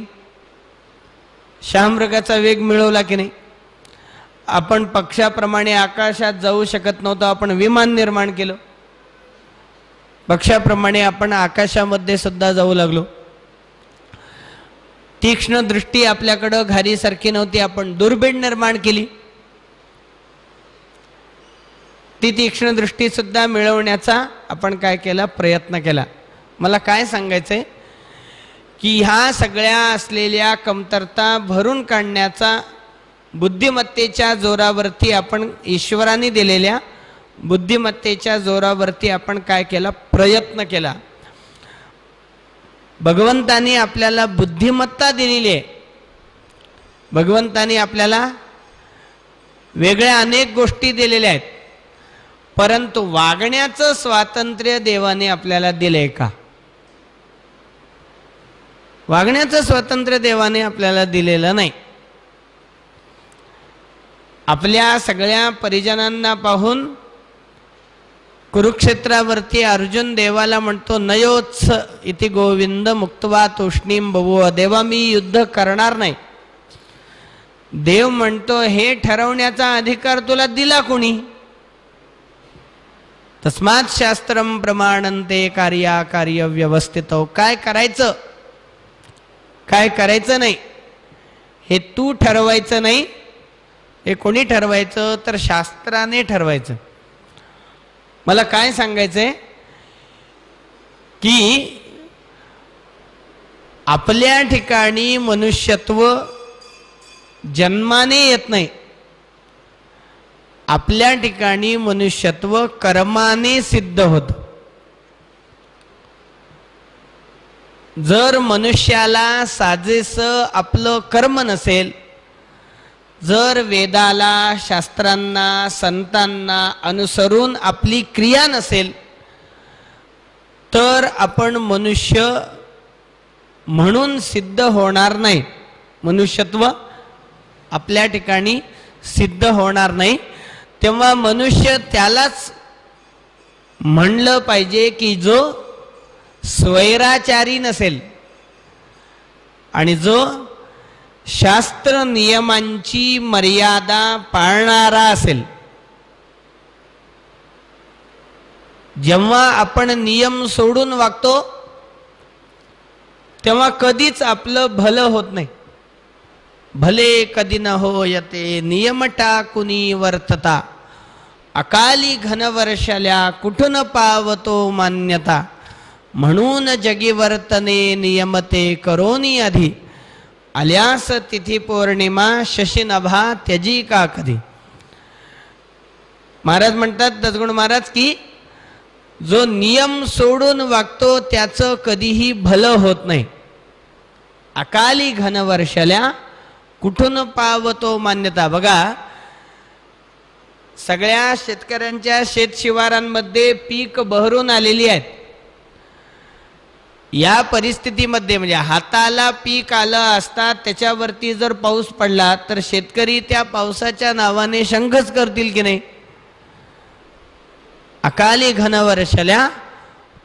शहामृगाचा वेग मिळवला की नाही? आपण पक्षाप्रमाणे आकाशात जाऊ शकत नव्हतो, आपण विमान निर्माण केलं, पक्षाप्रमाणे आपण आकाशामध्ये सुद्धा जाऊ लागलो. तीक्ष्ण दृष्टी आपल्याकडं घारीसारखी नव्हती, आपण दुर्बीण निर्माण केली, ती तीक्ष्ण दृष्टी सुद्धा मिळवण्याचा आपण काय केला? प्रयत्न केला. मला काय सांगायचंय की ह्या सगळ्या असलेल्या कमतरता भरून काढण्याचा बुद्धिमत्तेच्या जोरावरती आपण, ईश्वराने दिलेल्या बुद्धिमत्तेच्या जोरावरती आपण काय केला? प्रयत्न केला. भगवंतानी आपल्याला बुद्धिमत्ता दिलेली आहे, भगवंतानी आपल्याला वेगळ्या अनेक गोष्टी दिलेल्या आहेत, परंतु वागण्याचं स्वातंत्र्य देवाने आपल्याला दिलंय का? वागण्याचं स्वातंत्र्य देवाने आपल्याला दिलेलं नाही. आपल्या सगळ्या परिजनांना पाहून कुरुक्षेत्रावरती अर्जुन देवाला म्हणतो, नयोत्स इति गोविंद मुक्तवा तूष्णीम बभूव. देवा मी युद्ध करणार नाही. देव म्हणतो, हे ठरवण्याचा अधिकार तुला दिला कोणी? तस्मात् शास्त्रम प्रमाणन्ते कार्याकार्य व्यवस्थितो. काय करायचं काय करायचं नाही हे तू ठरवायचं नाही. हे कोणी ठरवायचं? तर शास्त्राने ठरवायचं. मला काय सांगायचंय की आपल्या ठिकाणी मनुष्यत्व जन्माने येत नाही, आपल्या ठिकाणी मनुष्यत्व कर्माने सिद्ध होतं. जर मनुष्याला साजेसं आपलं कर्म नसेल, जर वेदाला, शास्त्रांना, संतांना अनुसरून आपली क्रिया नसेल, तर आपण मनुष्य म्हणून सिद्ध होणार नाही. मनुष्यत्व आपल्या ठिकाणी सिद्ध होणार नाही. तेव्हा मनुष्य त्यालाच म्हणलं पाहिजे की जो स्वैराचारी नसेल आणि जो शास्त्र नियमांची मर्यादा पाळणारा असेल. जेव्हा आपण नियम सोडून वागतो तेव्हा कधीच आपलं भलं होत नाही. भले कधी न होयते नियम टाकुनी वर्तता, अकाली घनवर्षाल्या कुठून पावतो मान्यता. म्हणून जगी वर्तने नियमते करोनी आधी, आल्यास तिथी पौर्णिमा शशी नभा त्यजी का कधी. महाराज म्हणतात दसगुण महाराज की जो नियम सोडून वागतो त्याचं कधीही भलं होत नाही. अकाली घन वर्षल्या कुठून पावतो मान्यता. बघा सगळ्या शेतकऱ्यांच्या शेतशिवारांमध्ये पीक बहरून आलेली आहेत. या परिस्थितीमध्ये म्हणजे हाताला पीक आलं असता त्याच्यावरती जर पाऊस पडला तर शेतकरी त्या पावसाच्या नावाने शंखच करतील की नाही. अकाली घन वर्षल्या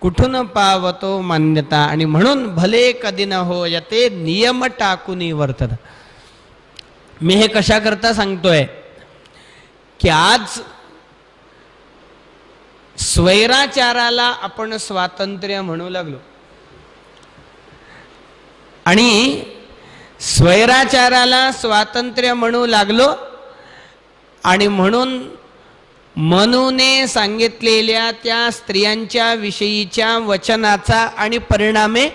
कुठून पावतो मान्यता. आणि म्हणून भले कधी न हो यते नियम टाकूनी वर्तत. मी हे कशा करता सांगतोय की आज स्वैराचाराला आपण स्वातंत्र्य म्हणू लागलो. आणि स्वैराचाराला स्वातंत्र्य म्हणू लागलो आणि म्हणून मनूने सांगितलेल्या त्या स्त्रियांच्या विषयीच्या वचनाचा आणि परिणामे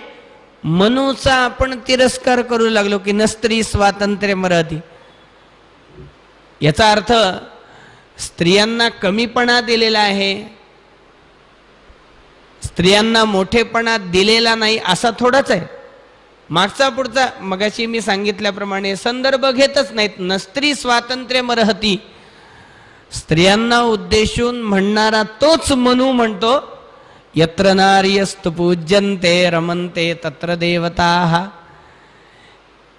मनूचा आपण तिरस्कार करू लागलो की न स्त्री स्वातंत्र्य मरती. याचा अर्थ स्त्रियांना कमीपणा दिलेला आहे, स्त्रियांना मोठेपणा दिलेला नाही असा थोडाच आहे. मागचा पुढचा मगाशी मी सांगितल्याप्रमाणे संदर्भ घेतच नाहीत. न स्त्री स्वातंत्र्य मरहती स्त्रियांना उद्देशून म्हणणारा तोच मनू म्हणतो यत्र नार्यस्तु पूज्यन्ते रमन्ते तत्र देवताः.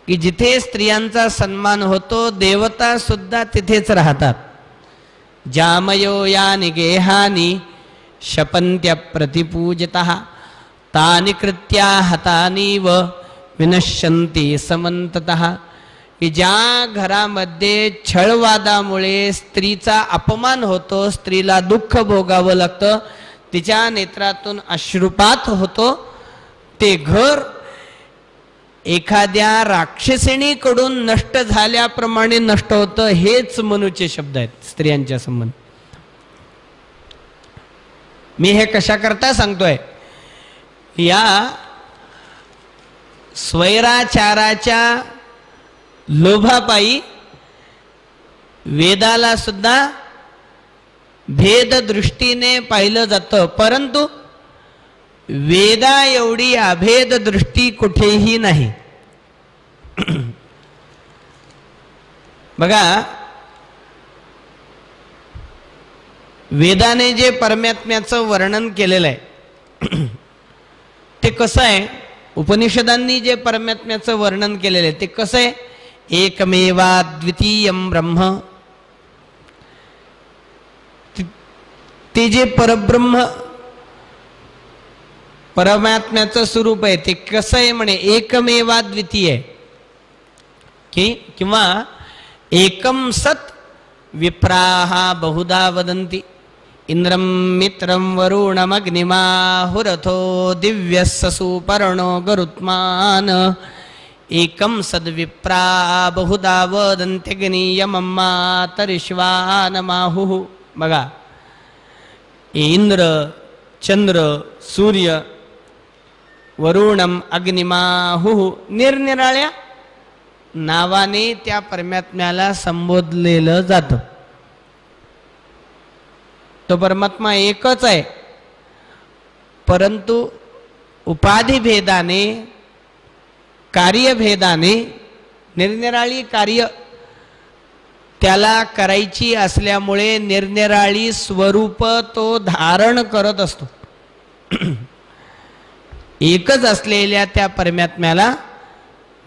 की जिथे स्त्रियांचा सन्मान होतो देवता सुद्धा तिथेच राहतात. जामयो यानि गेहानि शपन्त्य प्रतिपूजितः तानि कृत्या हतानीव विनश्यन्ति समन्ततः. की ज्या घरामध्ये छळवादामुळे स्त्रीचा अपमान होतो, स्त्रीला दुःख भोगावं लागतं, तिच्या नेत्रातून अश्रुपात होतो, ते घर एखाद्या राक्षसिणीकडून नष्ट झाल्याप्रमाणे नष्ट होतं. हेच मनूचे शब्द आहेत स्त्रियांच्या संबंध. मी हे कशा करता सांगतोय. या स्वैराचाराच्या लोभापायी वेदाला सुद्धा भेद दृष्टीने पाहिलं जातं, परंतु वेदा एवढी अभेद दृष्टी कुठेही नाही. बघा वेदाने जे परमात्म्याचं वर्णन केलेलं आहे ते कसं आहे, उपनिषदांनी जे परमात्म्याचं वर्णन केलेलं आहे ते कसं आहे. एकमेवा द्वितीयं ब्रह्म. ते जे परब्रह्म परमात्म्याचं स्वरूप आहे ते कसं आहे म्हणे एकमेवा द्वितीय की किंवा एकम सत विप्राः बहुधा वदन्ति इंद्रम मित्रम वरुणमग्निमाहुरथो दिव्यस्य सुपर्णो गरुत्मान एकम सद्विप्रा बहुधा वदन्त्यग्नियमम्मा तरिश्वानमाहुः. बघा इंद्र चंद्र सूर्य वरुणम अग्निमाहुः निरनिराळ्या नावाने त्या परमात्म्याला संबोधलेलं जातं. तो परमात्मा एकच आहे, परंतु उपाधी भेदाने कार्यभेदाने निरनिराळी कार्य त्याला करायची असल्यामुळे निरनिराळी स्वरूप तो धारण करत असतो. एकच असलेल्या त्या परमात्म्याला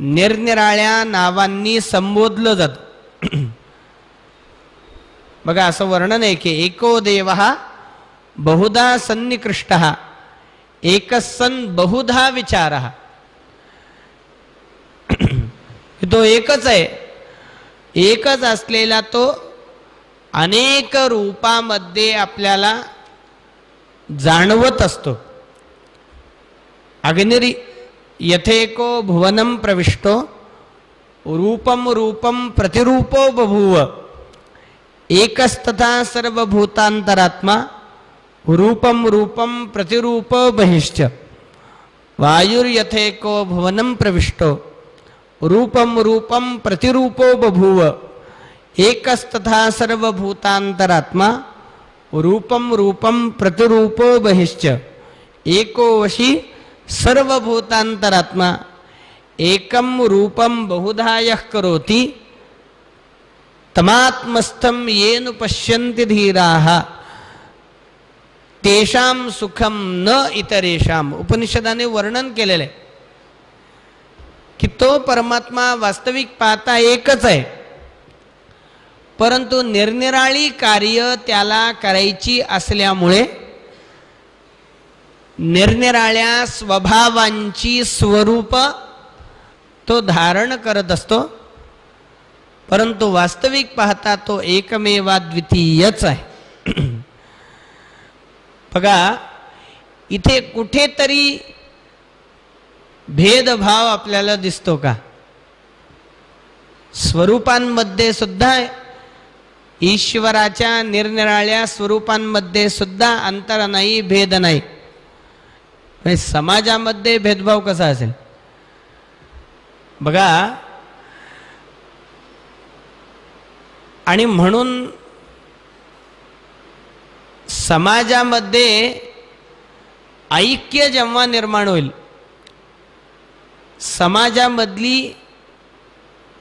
निरनिराळ्या नावांनी संबोधलं जातं. बघा असं वर्णन आहे की एको देवः बहुधा सन्निकृष्टः एकस्सन बहुधा विचारः. तो एकच आहे, एकच असलेला तो अनेक रूपामध्ये आपल्याला जाणवत असतो. अग्निरी यथेको भुवनं प्रविष्टो रूपम रूपम प्रतिरूपो बभूव एकस्तथा सर्वभूतांतरात्मा रूपम रूपम प्रतिरूपो बहिश्च वायुर्यथेको भुवनं प्रविष्टो रूपम रूपम प्रतिरूपो बभूव एकस्तथा सर्वभूतांतरात्मा रूपम रूपम प्रतिरूपो बहिश्च एको वशी सर्वभूतांतरात्मा एकम रूपम बहुधा यः करोति तमात्मस्थम येन पश्यन्ति धीराः तेषां सुखम न इतरेषाम. उपनिषदाने वर्णन केलेलं आहे की तो परमात्मा वास्तविक पाहता एकच आहे, परंतु निरनिराळी कार्य त्याला करायची असल्यामुळे निरनिराळ्या स्वभावांची स्वरूप तो धारण करत असतो, परंतु वास्तविक पाहता तो एकमेवाद्वितीयच आहे. बघा इथे कुठेतरी भेदभाव आपल्याला दिसतो का? स्वरूपांमध्ये सुद्धा ईश्वराच्या निरनिराळ्या स्वरूपांमध्ये सुद्धा अंतर नाही, भेद नाही. समाजामध्ये भेदभाव कसा असेल? बघा, आणि म्हणून समाजामध्ये ऐक्य जेव्हा निर्माण होईल, समाजामधली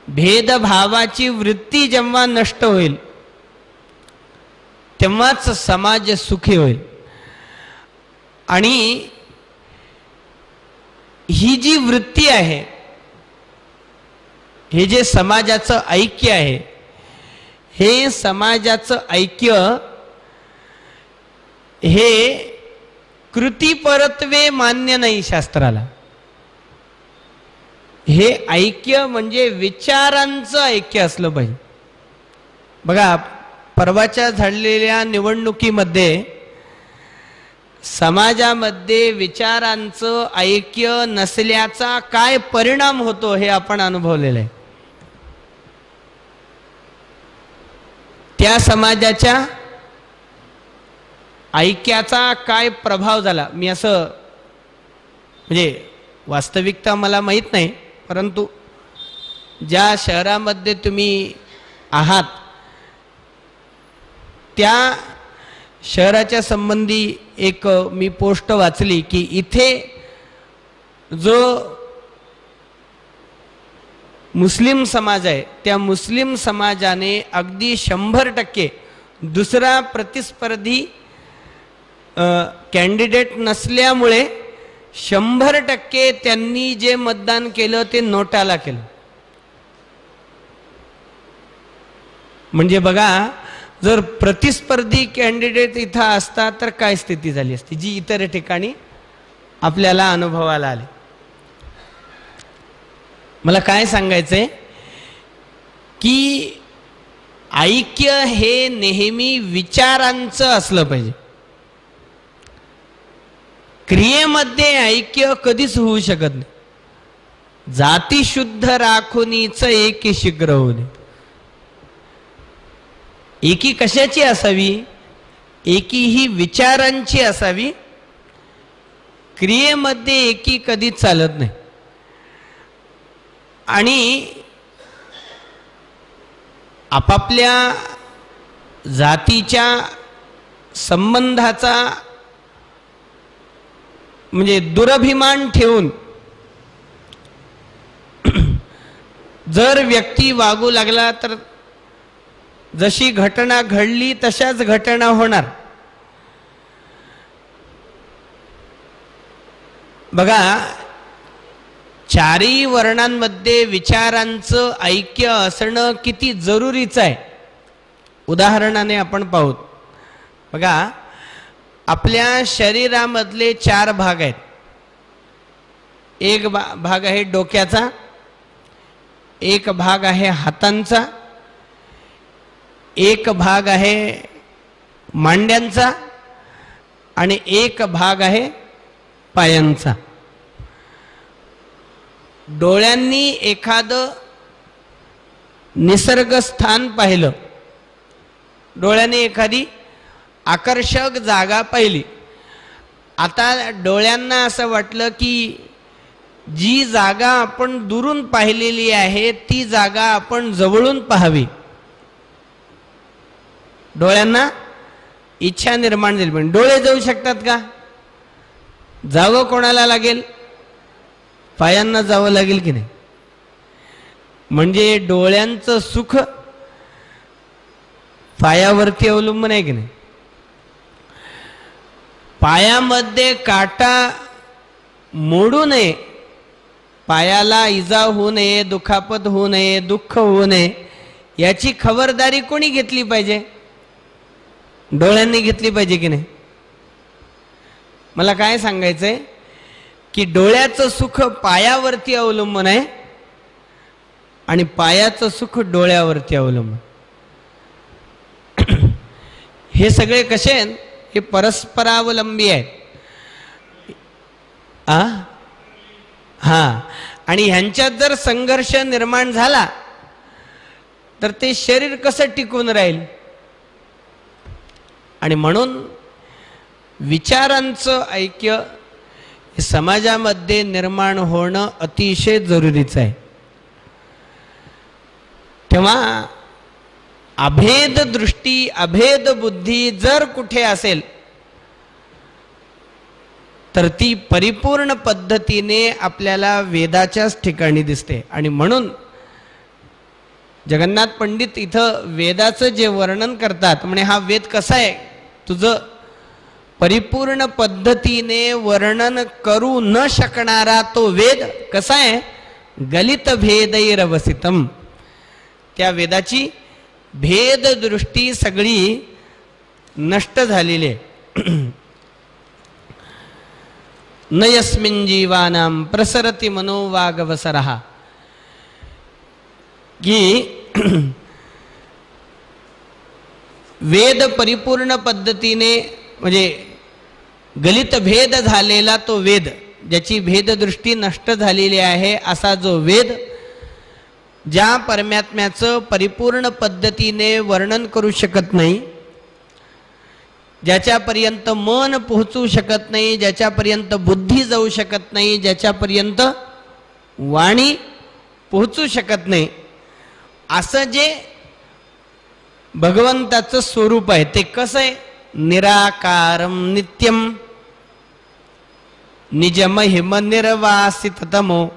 भेदभावाची वृत्ती जेव्हा नष्ट होईल, तेव्हाच समाज सुखी होईल. आणि ही जी वृत्ती आहे, हे जे समाजाचं ऐक्य आहे, हे समाजाचं ऐक्य हे कृतीपरत्वे मान्य नाही शास्त्राला. हे ऐक्य म्हणजे विचारांचं ऐक्य असलं पाहिजे. बघा, परवाच्या झालेल्या निवडणुकीमध्ये समाजामध्ये विचारांचं ऐक्य नसल्याचा काय परिणाम होतो हे आपण अनुभवलेलं आहे. त्या समाजाच्या ऐक्याचा काय प्रभाव झाला, मी असं म्हणजे वास्तविकता मला माहीत नाही, परंतु ज्या शहरामध्ये तुम्ही आहात त्या शहराच्या संबंधी एक मी पोस्ट वाचली की इथे जो मुस्लिम समाज आहे त्या मुस्लिम समाजाने अगदी 100% दुसरा प्रतिस्पर्धी कॅन्डिडेट नसल्यामुळे 100% त्यांनी जे मतदान केलं ते नोटाला केलं. म्हणजे बघा, जर प्रतिस्पर्धी कॅन्डिडेट इथं असता तर काय स्थिती झाली असती, जी इतर ठिकाणी आपल्याला अनुभवाला आली. मला काय सांगायचंय की ऐक्य हे नेहमी विचारांचं असलं पाहिजे. क्रियेमध्ये ऐक्य कधीच होऊ शकत नाही. जाती शुद्ध राखुनीच एकी शीघ्र होऊ दे. एकी कशाची असावी? एकी ही विचारांची असावी. क्रियेमध्ये एकी कधीच चालत नाही. आणि आपापल्या जातीच्या संबंधाचा म्हणजे दुरभिमान ठेवून जर व्यक्ती वागू लागला तर जशी घटना घडली तशाच घटना होणार. बघा, चारही वर्णांमध्ये विचारांचं ऐक्य असणं किती जरुरीचं आहे. उदाहरणाने आपण पाहू. बघा, आपल्या शरीरामधले 4 भाग आहेत. एक भाग आहे डोक्याचा, एक भाग आहे हातांचा, एक भाग आहे मांड्यांचा आणि एक भाग आहे पायांचा. डोळ्यांनी एखादं निसर्ग स्थान पाहिलं, डोळ्यांनी एखादी आकर्षक जागा पाहिली. आता डोळ्यांना असं वाटलं की जी जागा आपण दुरून पाहिलेली आहे ती जागा आपण जवळून पाहावी. डोळ्यांना इच्छा निर्माण झाली, पण डोळे जाऊ शकतात का? जावं कोणाला लागेल? पायांना जावं लागेल की नाही? म्हणजे डोळ्यांचं सुख पायावरती अवलंबून आहे की नाही? पायामध्ये काटा मोडू नये, पायाला इजा होऊ नये, दुखापत होऊ नये, दुःख होऊ नये, याची खबरदारी कोणी घेतली पाहिजे? डोळ्यांनी घेतली पाहिजे की नाही? मला काय सांगायचंय की डोळ्याचं सुख पायावरती अवलंबून आहे आणि पायाचं सुख डोळ्यावरती अवलंबून. हे सगळे कसे आहेत? हे परस्परावलंबी आहेत. आणि ह्यांच्यात जर संघर्ष निर्माण झाला तर ते शरीर कसं टिकून राहील? आणि म्हणून विचारांचं ऐक्य हे समाजामध्ये निर्माण होणं अतिशय जरुरीचं आहे. तेव्हा अभेद दृष्टी, अभेद बुद्धी जर कुठे असेल तर ती परिपूर्ण पद्धतीने आपल्याला वेदाच्याच ठिकाणी दिसते. आणि म्हणून जगन्नाथ पंडित इथं वेदाचं जे वर्णन करतात, म्हणे हा वेद कसा आहे, तुझं परिपूर्ण पद्धतीने वर्णन करू न शकणारा तो वेद कसा आहे? गलित भेदैरवसितम. त्या वेदाची भेद दृष्टी सगळी नष्ट झालेली आहे. न यस्मिन् जीवानां प्रसरति मनोवागवसरः. की वेद परिपूर्ण पद्धतीने म्हणजे गलित भेद झालेला तो वेद, ज्याची भेददृष्टी नष्ट झालेली आहे असा जो वेद, ज्या परमात्म्याचं परिपूर्ण पद्धतीने वर्णन करू शकत नाही, ज्याच्यापर्यंत मन पोहोचू शकत नाही, ज्याच्यापर्यंत बुद्धी जाऊ शकत नाही, ज्याच्यापर्यंत वाणी पोहोचू शकत नाही, असं जे भगवंताचं स्वरूप आहे ते कसं आहे? निराकारम नित्यम निजमहिम निर्वासिततमो.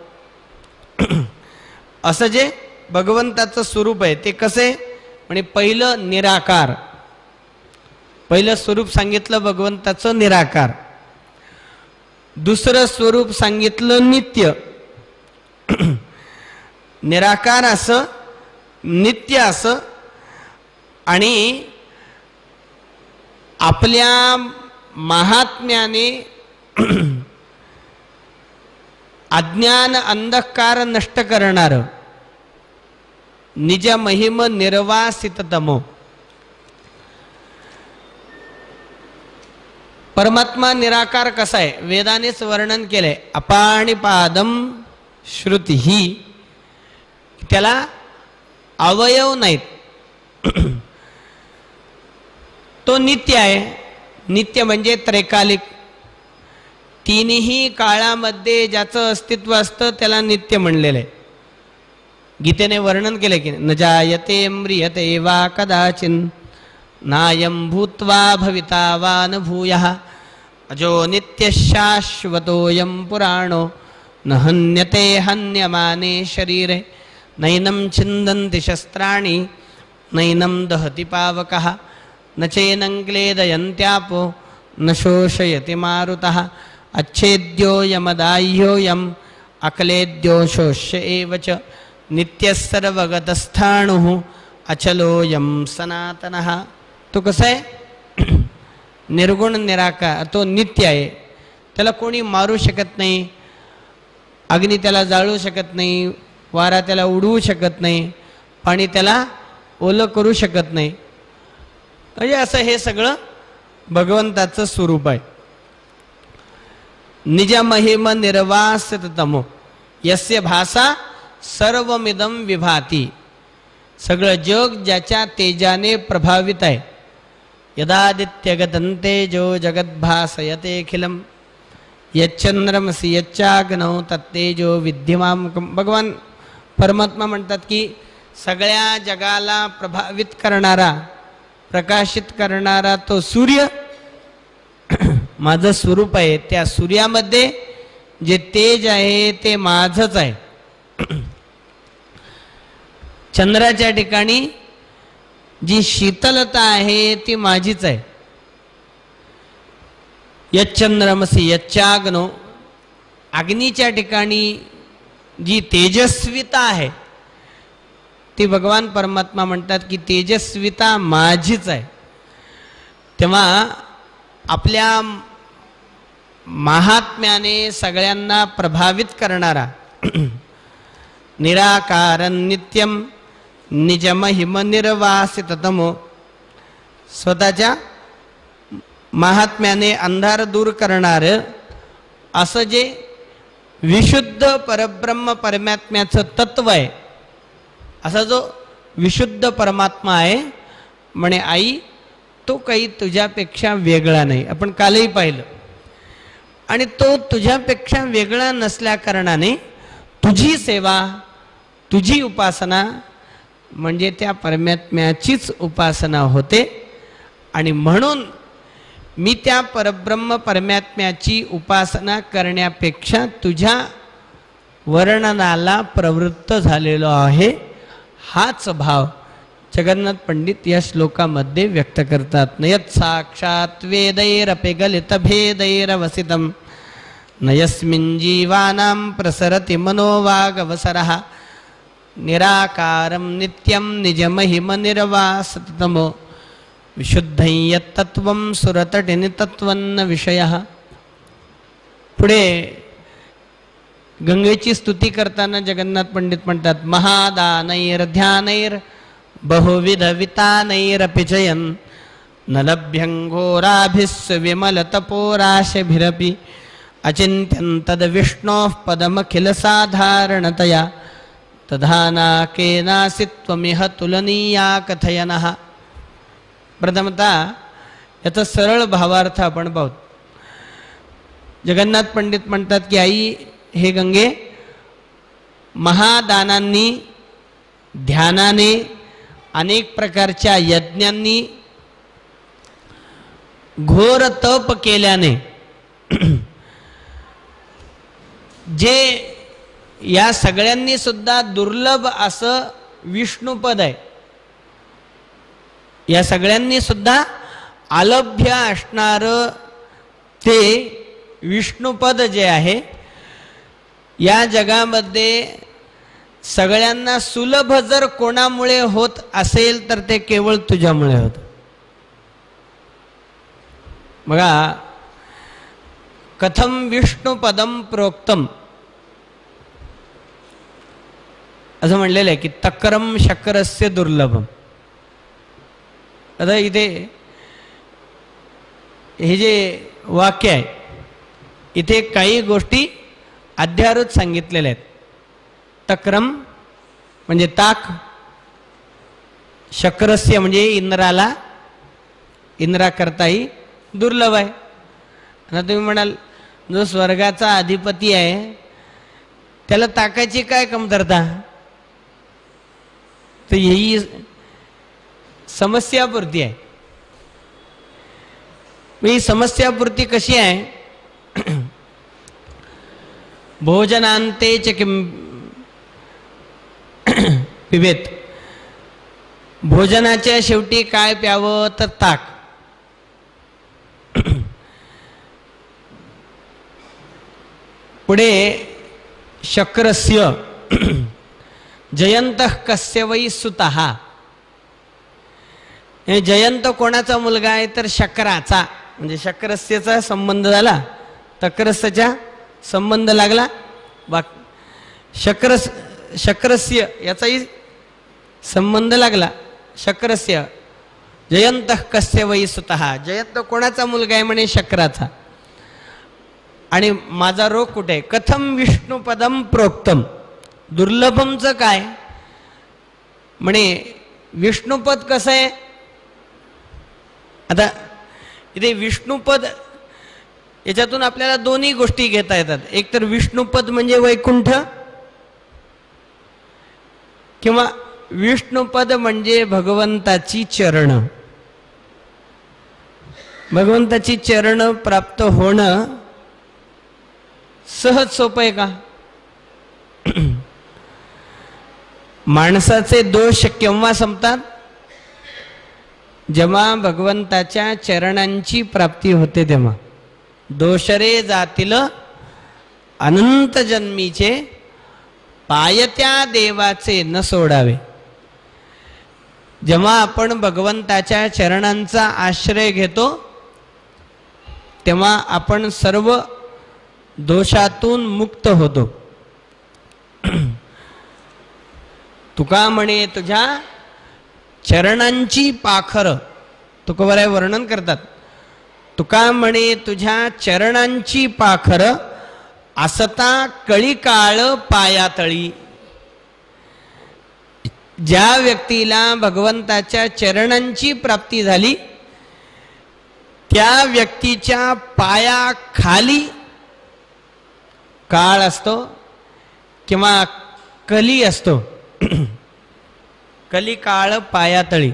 असं जे भगवंताचं स्वरूप आहे ते कसं आहे? म्हणजे पहिलं निराकार, पहिलं स्वरूप सांगितलं भगवंताचं निराकार. दुसरं स्वरूप सांगितलं नित्य. निराकार असं, नित्य असं, आणि आपल्या महात्म्याने अज्ञान अंधकार नष्ट करणारं निज महिम निर्वासिततमो. परमात्मा निराकार कसा आहे? वेदानेच वर्णन केलंय. अपाणिपादम श्रुती ही, त्याला अवयव नाहीत. तो नित्य आहे. नित्य म्हणजे त्रैकालिक, तीनही काळामध्ये ज्याचं अस्तित्व असतं त्याला नित्य म्हणलेलं आहे. गीतेने वर्णन केलं की न जायते म्रियते वा कदाचिन नायं भूत्वा भविता वा न भूयः अजो नित्य शाश्वतोऽयं पुराणो न हन्यते हन्यमाने शरीरे नैनं छिन्दन्ति शस्त्राणि नैनं दहति पावकः न चैनं क्लेदयन्त्यापो न शोषयति मारुतः अच्छेद्योऽयमदाह्योऽयम् अक्लेद्यो शोष्य एव च नित्यः सर्वगतस्थाणुः अचलोऽयं सनातनः. तो कसा आहे? निर्गुण निराकार, तो नित्य आहे. त्याला कोणी मारू शकत नाही, अग्नी त्याला जाळू शकत नाही, वारा त्याला उडवू शकत नाही, पाणी त्याला ओलं करू शकत नाही. म्हणजे असं हे सगळं भगवंताचं स्वरूप आहे. निज महिम निर्वासिततमो यस्य भासा सर्वमिदं विभाती. सगळं जग ज्याच्या तेजाने प्रभावित आहे. यदादित्यगतं तेजो जगद्भासयतेऽखिलं यच्चंद्रमसि यच्चाग्नौ तत्तेजो विद्यमामुकम. भगवान परमात्मा म्हणतात की सगळ्या जगाला प्रभावित करणारा, प्रकाशित करणारा तो सूर्य माझं स्वरूप आहे. त्या सूर्यामध्ये जे तेज आहे ते माझंच आहे. चंद्राच्या ठिकाणी जी शीतलता आहे ती माझीच आहे. यच्चंद्रमसि यच्चाग्नो, अग्नीच्या ठिकाणी जी तेजस्विता आहे ती भगवान परमात्मा म्हणतात की तेजस्विता माझीच आहे. तेव्हा आपल्या महात्म्याने सगळ्यांना प्रभावित करणारा निराकारं नित्यं निजमहिमनिर्वासिततमो, स्वतःच्या महात्म्याने अंधार दूर करणारं असं जे विशुद्ध परब्रह्म परमात्म्याचं तत्व आहे, असा जो विशुद्ध परमात्मा आहे, म्हणे आई तो काही तुझ्यापेक्षा वेगळा नाही. आपण कालही पाहिलं. आणि तो तुझ्यापेक्षा वेगळा नसल्या कारणाने तुझी सेवा, तुझी उपासना म्हणजे त्या परमात्म्याचीच उपासना होते. आणि म्हणून मी त्या परब्रह्म परमात्म्याची उपासना करण्यापेक्षा तुझ्या वर्णनाला प्रवृत्त झालेलो आहे. हाच भाव जगन्नाथ पंडित या श्लोकामध्ये व्यक्त करतात. नयत् साक्षात वेदैरपि गलित भेदैरवसितम नयस्मिन् जीवानां प्रसरति मनोवागवसरः निराकारं नित्यं निजमहिमनिर्वासिततमो विशुद्धं यत्तत्वं सुरतटिनितत्वन्न विषयः. पुढे गंगेची स्तुती करताना जगन्नाथ पंडित म्हणतात महादानैर ध्यानैर बहुविध वितानैरपि जयन् न लभ्यं घोराभिस्स विमलतपोराशभिरपि अचिन्त्यं तद्विष्णोः पदमखिलसाधारणतया तधानाकेनासित्वमिह तुलनीया कथयनः. प्रथमतः याचा सरळ भावार्थ आपण पाहू. जगन्नाथ पंडित म्हणतात की आई हे गंगे, महादानांनी, ध्यानाने, अनेक प्रकारच्या यज्ञांनी, घोर तप केल्याने जे या सगळ्यांनी सुद्धा दुर्लभ असं विष्णुपद आहे, या सगळ्यांनी सुद्धा अलभ्य असणारं ते विष्णुपद जे आहे, या जगामध्ये सगळ्यांना सुलभ जर कोणामुळे होत असेल तर ते केवळ तुझ्यामुळे होत. बघा, कथम विष्णुपदम प्रोक्तम असं म्हणलेलं आहे की तक्रम शक्रस्य दुर्लभम. आता इथे हे जे वाक्य आहे इथे काही गोष्टी अध्यारोत सांगितलेल्या आहेत. तक्रम म्हणजे ताक, शक्रस्य म्हणजे इंद्राला, इंद्राकरताही दुर्लभ आहे. आता तुम्ही म्हणाल जो स्वर्गाचा अधिपती आहे त्याला ताकाची काय कमतरता, तर ही समस्यापूर्ती आहे. ही समस्यापूर्ती कशी आहे, भोजनांते च किम पिबेत, भोजनाच्या शेवटी काय प्यावं तर ताक. पुढे शक्रस्य जयंत कस्य वै सुतः. हे जयंत कोणाचा मुलगा आहे तर शक्राचा, म्हणजे शक्रस्यचा संबंध झाला, तक्रस्यचा संबंध लागला. शक्रस्य याचाही संबंध लागला. शक्रस्य जयंत कस्य वै सुतः, जयंत कोणाचा मुलगा आहे म्हणे शक्राचा. आणि माझा रोग कुठे आहे, कथम विष्णुपदम प्रोक्तम, दुर्लभमचं काय म्हणे, विष्णुपद कसं आहे. आता इथे विष्णुपद याच्यातून आपल्याला दोन्ही गोष्टी घेता येतात. एक तर विष्णुपद म्हणजे वैकुंठ, किंवा विष्णुपद म्हणजे भगवंताची चरण. भगवंताची चरण प्राप्त होणं सहज सोपं आहे का? माणसाचे दोष केव्हा संपतात? जेव्हा भगवंताच्या चरणांची प्राप्ती होते तेव्हा. दोषरे जातील अनंत जन्मीचे, पायत्या देवाचे न सोडावे. जेव्हा आपण भगवंताच्या चरणांचा आश्रय घेतो तेव्हा आपण सर्व दोषातून मुक्त होतो. तुका म्हणे तुझ्या चरणांची पाखर, तुकोबाराय वर्णन करतात. तुका म्हणे तुझ्या चरणांची पाखर, असता कळी काळ पायातळी. ज्या व्यक्तीला भगवंताच्या चरणांची प्राप्ती झाली त्या व्यक्तीच्या पायाखाली काळ असतो किंवा कली असतो. कली काळ पायातळी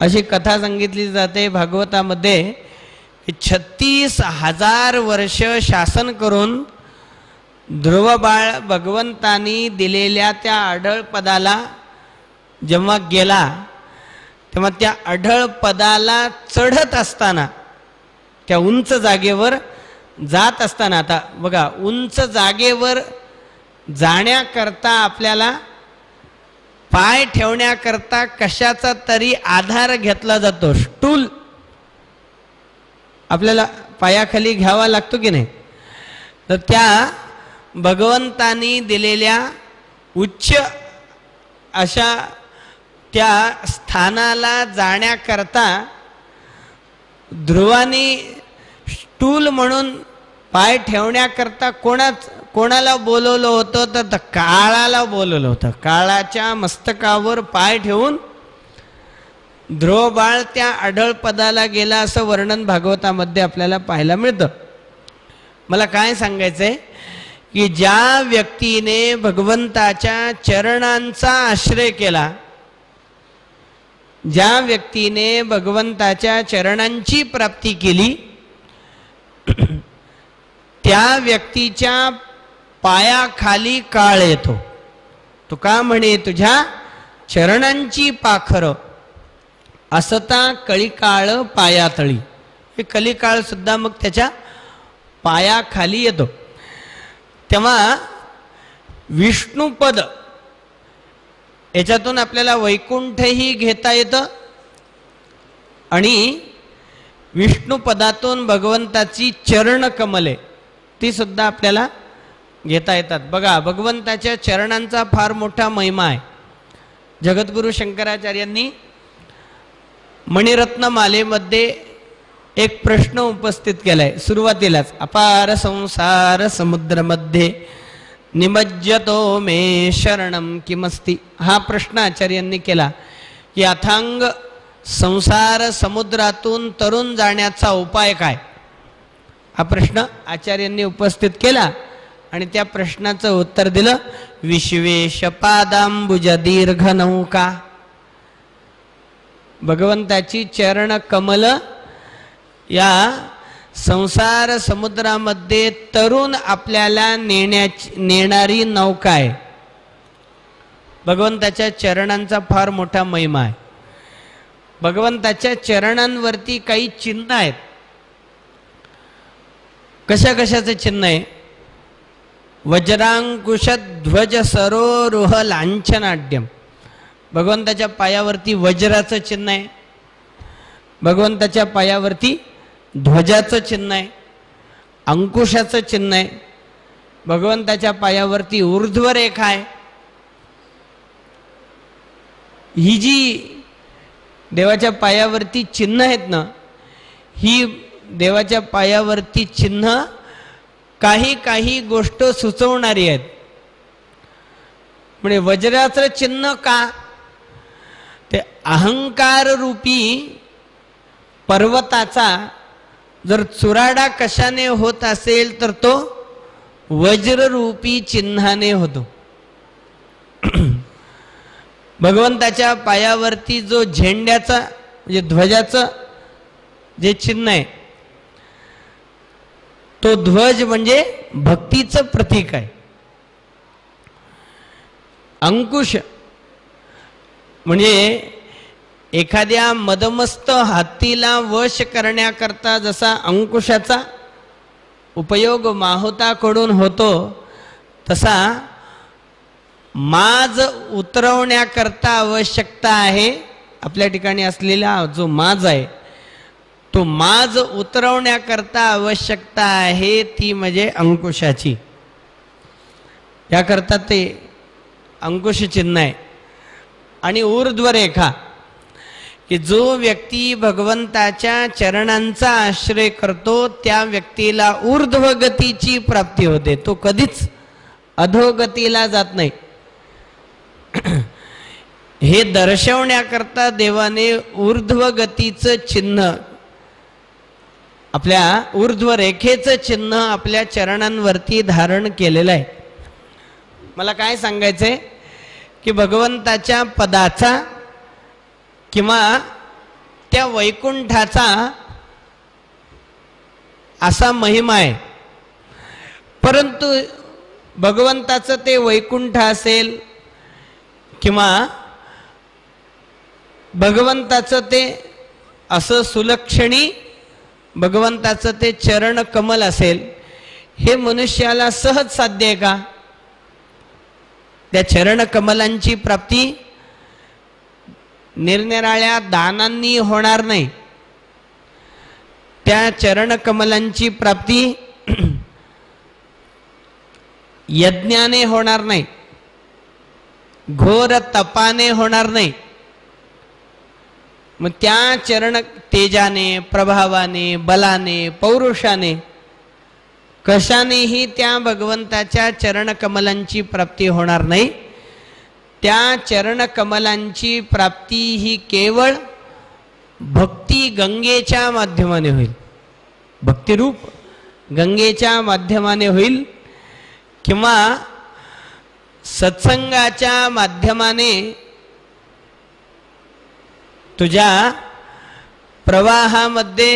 अशी कथा सांगितली जाते भागवतामध्ये. 36,000 वर्ष शासन करून ध्रुवबाळ भगवंतांनी दिलेल्या त्या अढळ पदाला जेव्हा गेला तेव्हा त्या अढळ पदाला चढत असताना, त्या उंच जागेवर जात असताना, आता बघा उंच जागेवर जाण्याकरता आपल्याला पाय ठेवण्याकरता कशाचा तरी आधार घेतला जातो. स्टूल आपल्याला पायाखाली घ्यावा लागतो की नाही? तर त्या भगवंतांनी दिलेल्या उच्च अशा त्या स्थानाला जाण्याकरता ध्रुवानी स्टूल म्हणून पाय ठेवण्याकरता कोणाला बोलवलं होतं? तर काळाला बोलवलं होतं. काळाच्या मस्तकावर पाय ठेवून ध्रुवबाळ त्या अढळ पदाला गेला असं वर्णन भागवतामध्ये आपल्याला पाहायला मिळतं. मला काय सांगायचंय की ज्या व्यक्तीने भगवंताच्या चरणांचा आश्रय केला, ज्या व्यक्तीने भगवंताच्या चरणांची प्राप्ती केली, त्या व्यक्तीच्या पायाखाली काळ येतो. तुका म्हणे तुझ्या चरणांची पाखर, असता कळीकाळ पायातळी. हे कलिकाळ सुद्धा मग त्याच्या पायाखाली येतो. तेव्हा विष्णुपद याच्यातून आपल्याला वैकुंठही घेता येतं आणि विष्णुपदातून भगवंताची चरण कमले ती सुद्धा आपल्याला घेता येतात. बघा भगवंताच्या चरणांचा फार मोठा महिमा आहे. जगद्गुरु शंकराचार्यांनी मणिरत्नमालेमध्ये एक प्रश्न उपस्थित केलाय सुरुवातीलाच. अपार संसार समुद्रमध्ये निमज्जतो मे शरणम किमस्ति. हा प्रश्न आचार्यांनी केला की अथांग संसार समुद्रातून तरुण जाण्याचा उपाय काय? हा प्रश्न आचार्यांनी उपस्थित केला आणि त्या प्रश्नाचं उत्तर दिलं विश्वेश पादांबुज दीर्घ नौका. भगवंताची चरण कमल या संसार समुद्रामध्ये तरुण आपल्याला नेणारी नौका आहे. भगवंताच्या चरणांचा फार मोठा महिमा आहे. भगवंताच्या चरणांवरती काही चिन्ह आहेत. कशा कशाचे चिन्ह आहे? वज्रांकुश ध्वज सरोरुह लांछनाढ्यम. भगवंताच्या पायावरती वज्राचं चिन्ह आहे, भगवंताच्या पायावरती ध्वजाचं चिन्ह आहे, अंकुशाचं चिन्ह आहे, भगवंताच्या पायावरती ऊर्ध्वरेखा आहे. ही जी देवाच्या पायावरती चिन्ह आहेत ना, ही देवाच्या पायावरती चिन्ह काही काही गोष्ट सुचवणारी आहेत. म्हणजे वज्राचं चिन्ह का? ते अहंकार रूपी पर्वताचा जर चुराडा कशाने होत असेल तर तो वज्ररूपी चिन्हाने होतो. भगवंताच्या पायावरती जो झेंड्याचा म्हणजे ध्वजाचं जे चिन्ह आहे, तो ध्वज म्हणजे भक्तीचं प्रतीक आहे. अंकुश म्हणजे एखाद्या मदमस्त हत्तीला वश करण्याकरता जसा अंकुशाचा उपयोग माहुताकडून होतो, तसा माज उतरवण्याकरता आवश्यकता आहे. आपल्या ठिकाणी असलेला जो माज आहे, तो माज उतरवण्याकरता आवश्यकता आहे, ती म्हणजे अंकुशाची. याकरता ते अंकुश चिन्ह आहे. आणि ऊर्ध्वरेखा, की जो व्यक्ती भगवंताच्या चरणांचा आश्रय करतो त्या व्यक्तीला ऊर्ध्वगतीची प्राप्ती होते, तो कधीच अधोगतीला जात नाही. हे दर्शवण्याकरता देवाने ऊर्ध्वगतीचं चिन्ह, आपल्या ऊर्ध्वरेखेचं चिन्ह आपल्या चरणांवरती धारण केलेलं आहे. मला काय सांगायचंय की भगवंताच्या पदाचा किंवा त्या वैकुंठाचा असा महिमा आहे. परंतु भगवंताचं ते वैकुंठ असेल किंवा भगवंताचं ते असं सुलक्षणी भगवंताचं ते चरण कमल असेल, हे मनुष्याला सहज साध्य आहे का? त्या चरण कमलांची प्राप्ती निरनिराळ्या दानांनी होणार नाही. त्या चरण कमलांची प्राप्ती यज्ञाने होणार नाही, घोर तपाने होणार नाही. मग त्या चरण तेजाने, प्रभावाने, बलाने, पौरुषाने कशानेही त्या भगवंताच्या चरण कमलांची प्राप्ती होणार नाही. त्या चरण कमलांची प्राप्ती ही केवळ भक्ती गंगेच्या माध्यमाने होईल, भक्तिरूप गंगेच्या माध्यमाने होईल, किंवा सत्संगाच्या माध्यमाने तुझ्या प्रवाहामध्ये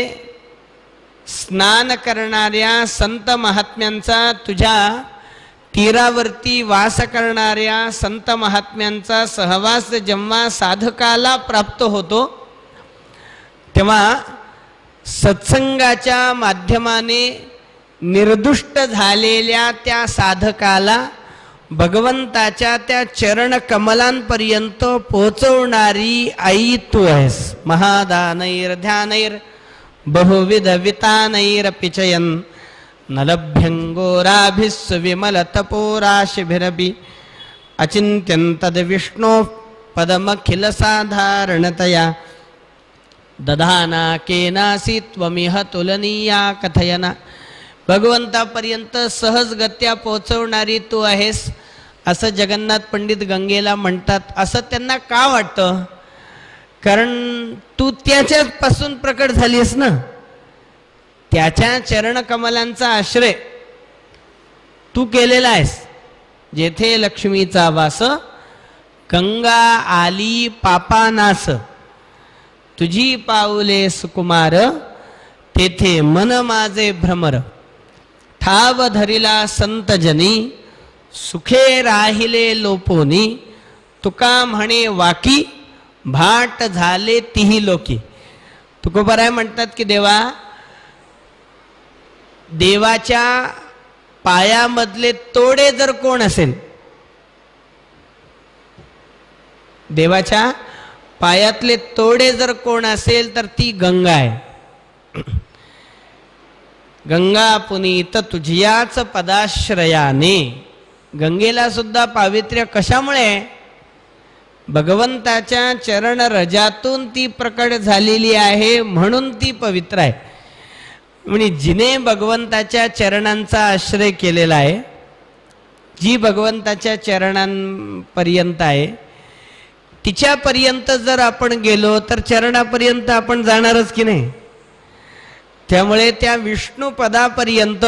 स्नान करणाऱ्या संत महात्म्यांचा, तुझ्या तीरावरती वास करणाऱ्या संत महात्म्यांचा सहवास जेव्हा साधकाला प्राप्त होतो, तेव्हा सत्संगाच्या माध्यमाने निर्दुष्ट झालेल्या त्या साधकाला भगवंताच्या त्या चरण कमलांपर्यंत पोहोचवणारी आई तू आहेस. महादानैर ध्यानैर बहुविध वितानैर पिचयन नलभ्यंगोराभिस्स विमल तपोराशिभिरपि अचिंत्यं तद विष्णो पदमखिल साधारणतया दधाना केनासी त्वमिह तुलनीया कथयना. भगवंतापर्यंत सहजगत्या पोहोचवणारी तू आहेस असं जगन्नाथ पंडित गंगेला म्हणतात. असं त्यांना का वाटतं? कारण तू त्याच्यापासून प्रकट झालीस ना, त्याच्या चरण कमलांचा आश्रय तू केलेला आहेस. जेथे लक्ष्मीचा वास, गंगा आली पापानास, तुझी पाऊले सुकुमार, तेथे मन माझे भ्रमर. ठाव धरिला संतजनी, सुखे राहिले लोपोनी, तुका म्हणे वाकी, भाट झाले तिही लोकी. तुकोबाराय म्हणतात की देवाच्या पायामधले तोडे जर कोण असेल, देवाच्या पायातले तोडे जर कोण असेल तर ती गंगा आहे. गंगा पुनीत तुझियाच पदाश्रयाने. गंगेला सुद्धा पावित्र्य कशामुळे? भगवंताच्या चरण रजातून ती प्रकट झालेली आहे म्हणून ती पवित्र आहे. म्हणजे जिने भगवंताच्या चरणांचा आश्रय केलेला आहे, जी भगवंताच्या चरणांपर्यंत आहे, तिच्यापर्यंत जर आपण गेलो तर चरणापर्यंत आपण जाणारच की नाही. त्यामुळे त्या विष्णू पदापर्यंत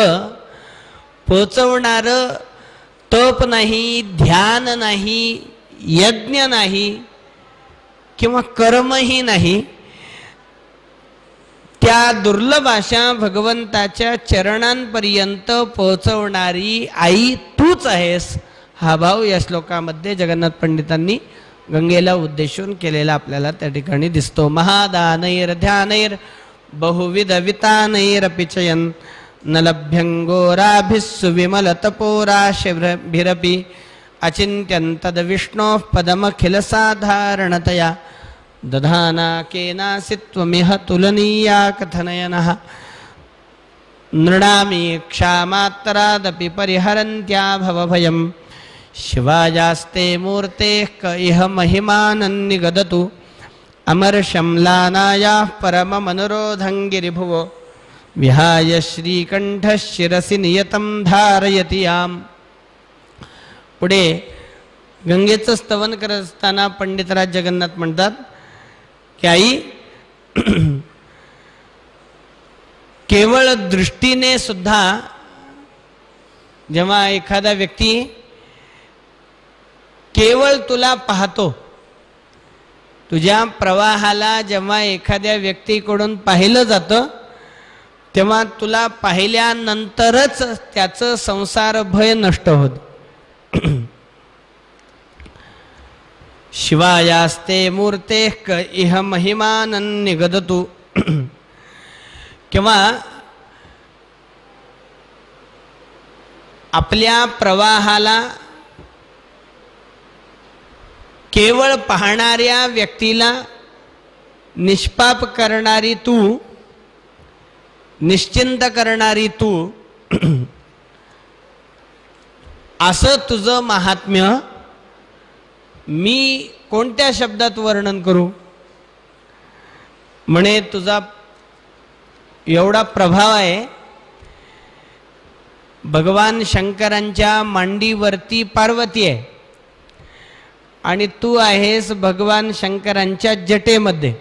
पोचवणारं तप नाही, ध्यान नाही, यज्ञ नाही किंवा कर्मही नाही. त्या दुर्लभ अशा भगवंताच्या चरणांपर्यंत पोहोचवणारी आई तूच आहेस, हा भाव या श्लोकामध्ये जगन्नाथ पंडितांनी गंगेला उद्देशून केलेला आपल्याला त्या ठिकाणी दिसतो. महादानैर ध्यानैर बहुविध वितानैरपि चयन न लभ्यंगोराभिस्सु विमल तपोराशिभिरपि अचिंत्यं तद विष्णोः पदमखिल साधारणतया दधाना केनासित्वमिह तुलनीया कथनयनः नृणामि क्षामात्रादपि परिहरन्त्या भवभयं शिवायास्ते मूर्तेः क इह महिमानन्निगदतु अमर्शम्लानायाः परममनुरोधं गिरिभुवो विहाय श्रीकंठः शिरसि नियतं धारयति याम. पुढे गंगेचं स्तवन करत असताना पंडितराज जगन्नाथ म्हणतात की आई केवळ दृष्टीने सुद्धा जेव्हा एखादा व्यक्ती केवळ तुला पाहतो, तुझ्या प्रवाहाला जेव्हा एखाद्या व्यक्तीकडून पाहिलं जातं तेव्हा तुला पाहिल्यानंतरच त्याचं संसार भय नष्ट होत. शिवायास्ते मूर्तेः क इह महिमानन्निगदतु किंवा आपल्या प्रवाहाला केवळ पाहणाऱ्या व्यक्तीला निष्पाप करणारी तू, निश्चिंत करणारी तू, असं तुझं महात्म्य मी कोणत्या शब्दात वर्णन करू. म्हणे तुझा एवढा प्रभाव आहे, भगवान शंकरांच्या मांडीवरती पार्वती आहे आणि तू आहेस भगवान शंकरांच्या जटेमध्ये.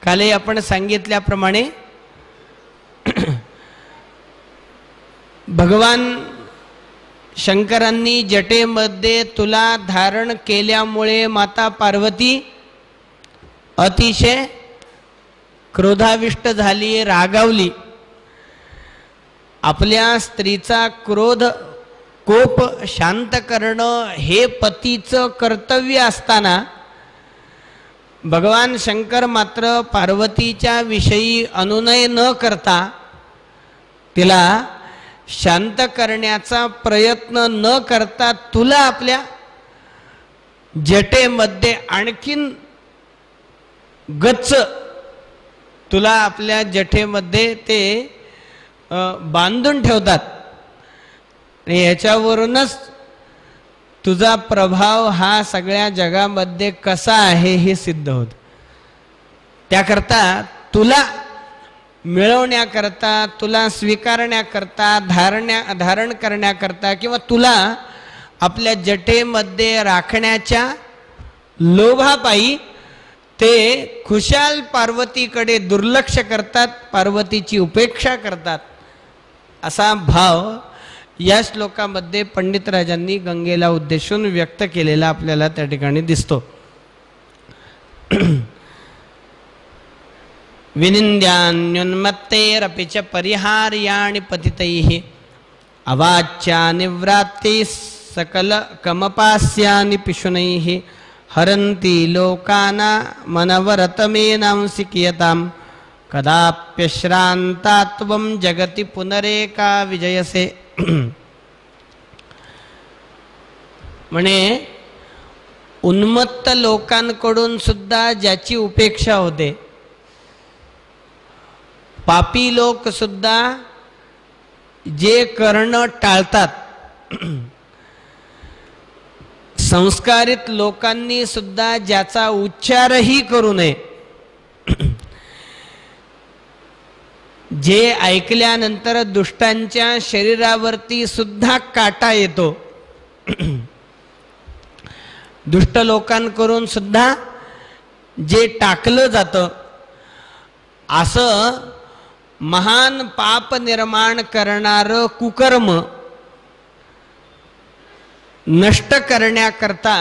कालही आपण सांगितल्याप्रमाणे भगवान शंकरांनी जटेमध्ये तुला धारण केल्यामुळे माता पार्वती अतिशय क्रोधाविष्ट झाली, रागावली. आपल्या स्त्रीचा क्रोध कोप शांत करणं हे पतीचं कर्तव्य असताना भगवान शंकर मात्र पार्वतीच्या विषयी अनुनय न करता तिला शांत करण्याचा प्रयत्न न करता तुला आपल्या जटेमध्ये आणखीन गच्च तुला आपल्या जटेमध्ये ते बांधून ठेवतात. आणि याच्यावरूनच तुझा प्रभाव हा सगळ्या जगामध्ये कसा आहे हे सिद्ध होत. त्याकरता तुला मिळवण्याकरता, तुला स्वीकारण्याकरता, धारण करण्याकरता किंवा तुला आपल्या जटेमध्ये राखण्याच्या लोभापायी ते खुशाल पार्वतीकडे दुर्लक्ष करतात, पार्वतीची उपेक्षा करतात. असा भाव या श्लोकामध्ये पंडितराजांनी गंगेला उद्देशून व्यक्त केलेला आपल्याला त्या ठिकाणी दिसतो. विनिंद्यान्युन्मत्तेरपि च परिहार्याणि पतितैः अवाच्यानि व्रात्ति सकल कमपास्यानि पिशुनैः हरन्ति लोकाना मनवरतमेनांसि कियतां कदाप्यश्रान्तात्वं जगति पुनरेका विजयसे. म्हणे उन्मत्त लोकांकडून सुद्धा ज्याची उपेक्षा होते, पापी लोक सुद्धा जे करणं टाळतात, संस्कारित लोकांनी सुद्धा ज्याचा उच्चारही करू नये, जे ऐकल्यानंतर दुष्टांच्या शरीरावरती सुद्धा काटा येतो, दुष्ट लोकांकडून सुद्धा जे टाकलं जातं, असं महान पाप निर्माण करणारं कुकर्म नष्ट करण्याकरता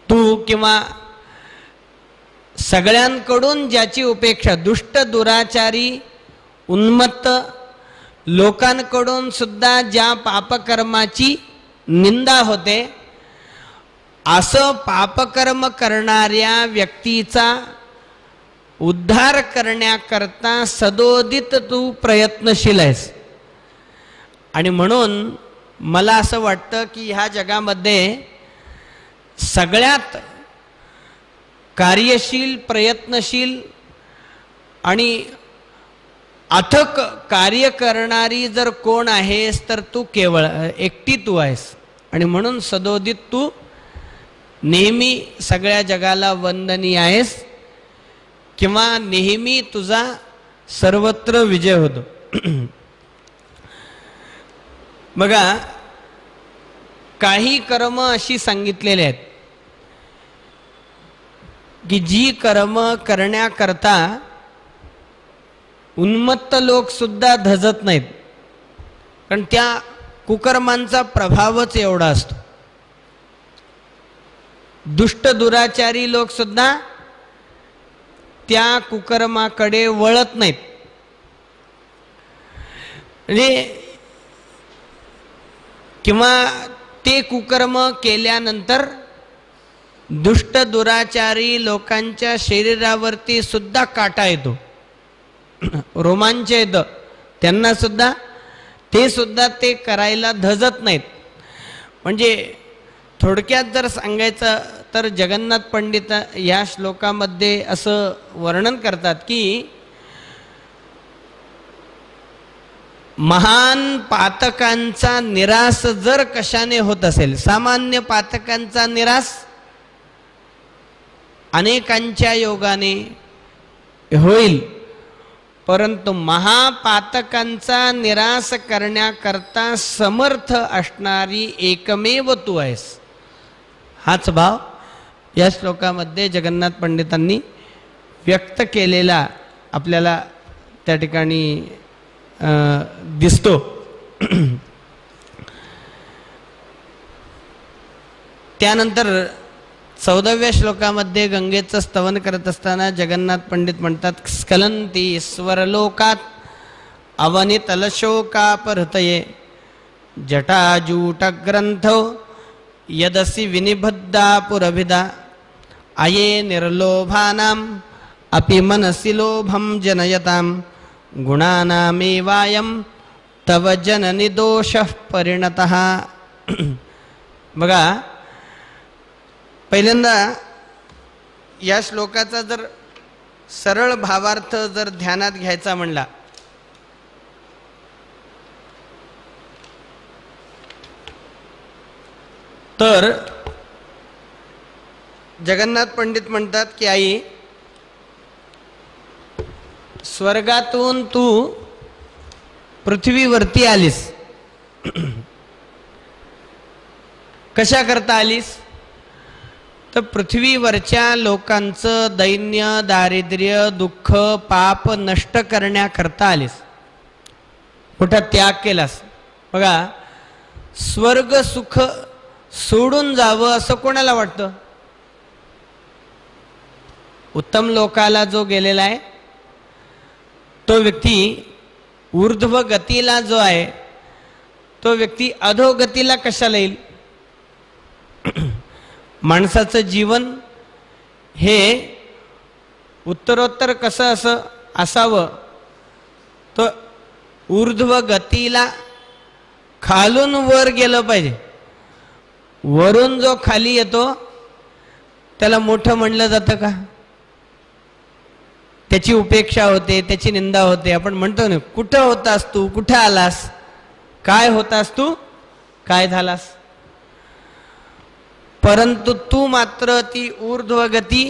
तू किंवा सगळ्यांकडून ज्याची उपेक्षा, दुष्ट दुराचारी उन्मत्त लोकांकडून सुद्धा ज्या पापकर्माची निंदा होते, असं पापकर्म करणाऱ्या व्यक्तीचा उद्धार करण्याकरता सदोदित तू प्रयत्नशील आहेस. आणि म्हणून मला असं वाटतं की ह्या जगामध्ये सगळ्यात कार्यशील, प्रयत्नशील आणि अथक कार्य करणारी जर कोण आहेस तर तू केवळ एकटी तू आहेस. आणि म्हणून सदोदित तू नेहमी सगळ्या जगाला वंदनीय आहेस किंवा नेहमी तुझा सर्वत्र विजय होतो. बघा, काही कर्म अशी सांगितलेली आहेत की जी कर्म करण्याकरता उन्मत्त लोक सुद्धा धजत नाहीत, कारण त्या कुकर्मांचा प्रभावच एवढा असतो. दुष्ट दुराचारी लोक सुद्धा त्या कुकर्माकडे वळत नाहीत. म्हणजे किंवा ते कुकर्म केल्यानंतर दुष्ट दुराचारी लोकांच्या शरीरावरती सुद्धा काटा येतो, रोमांच येतं त्यांना सुद्धा, ते सुद्धा ते करायला धजत नाहीत. म्हणजे थोडक्यात जर सांगायचं तर जगन्नाथ पंडित या श्लोकामध्ये असं वर्णन करतात की महान पातकांचा निराश जर कशाने होत असेल, सामान्य पातकांचा निराश अनेकांच्या योगाने होईल, परंतु महापातकांचा निराश करण्याकरता समर्थ असणारी एकमेव तू आहेस. हाच भाव या श्लोकामध्ये जगन्नाथ पंडितांनी व्यक्त केलेला आपल्याला त्या ठिकाणी दिसतो. त्यानंतर 14व्या श्लोकामध्ये गंगेचं स्तवन करत असताना जगन्नाथ पंडित म्हणतात, स्खलंती स्वरलोकात अवनितलशोकापहृतये जटाजूटग्रंथो यदसि विनिबद्धा पुरभिदा अये निर्लोभानां अपि मनसि लोभं जनयतां गुणानामेवायं तव जननि दोषः परिणतः. बघा, पहिल्यांदा या श्लोकाचा जर सरळ भावार्थ जर ध्यानात घ्यायचा म्हणला तर जगन्नाथ पंडित म्हणतात की आई, स्वर्गातून तू पृथ्वीवरती आलीस, कशा करता आलीस तर पृथ्वीवरच्या लोकांचं दैन्य, दारिद्र्य, दुःख, पाप नष्ट करण्याकरता आलीस, मोठा त्याग केलास. बघा, स्वर्ग सुख सोडून जावं असं कोणाला वाटतं? उत्तम लोकाला जो गेलेला आहे तो व्यक्ती ऊर्ध्व गतीला जो आहे तो व्यक्ती अधोगतीला कशाला येईल? माणसाचं जीवन हे उत्तरोत्तर कसं असावं, तो ऊर्ध्व गतीला खालून वर गेलं पाहिजे. वरून जो खाली येतो त्याला मोठं म्हणलं जातं का? त्याची उपेक्षा होते, त्याची निंदा होते. आपण म्हणतो ना, कुठं होतास तू, कुठं आलास, काय होतास तू, काय झालास. परंतु तू मात्र ती ऊर्ध्वगती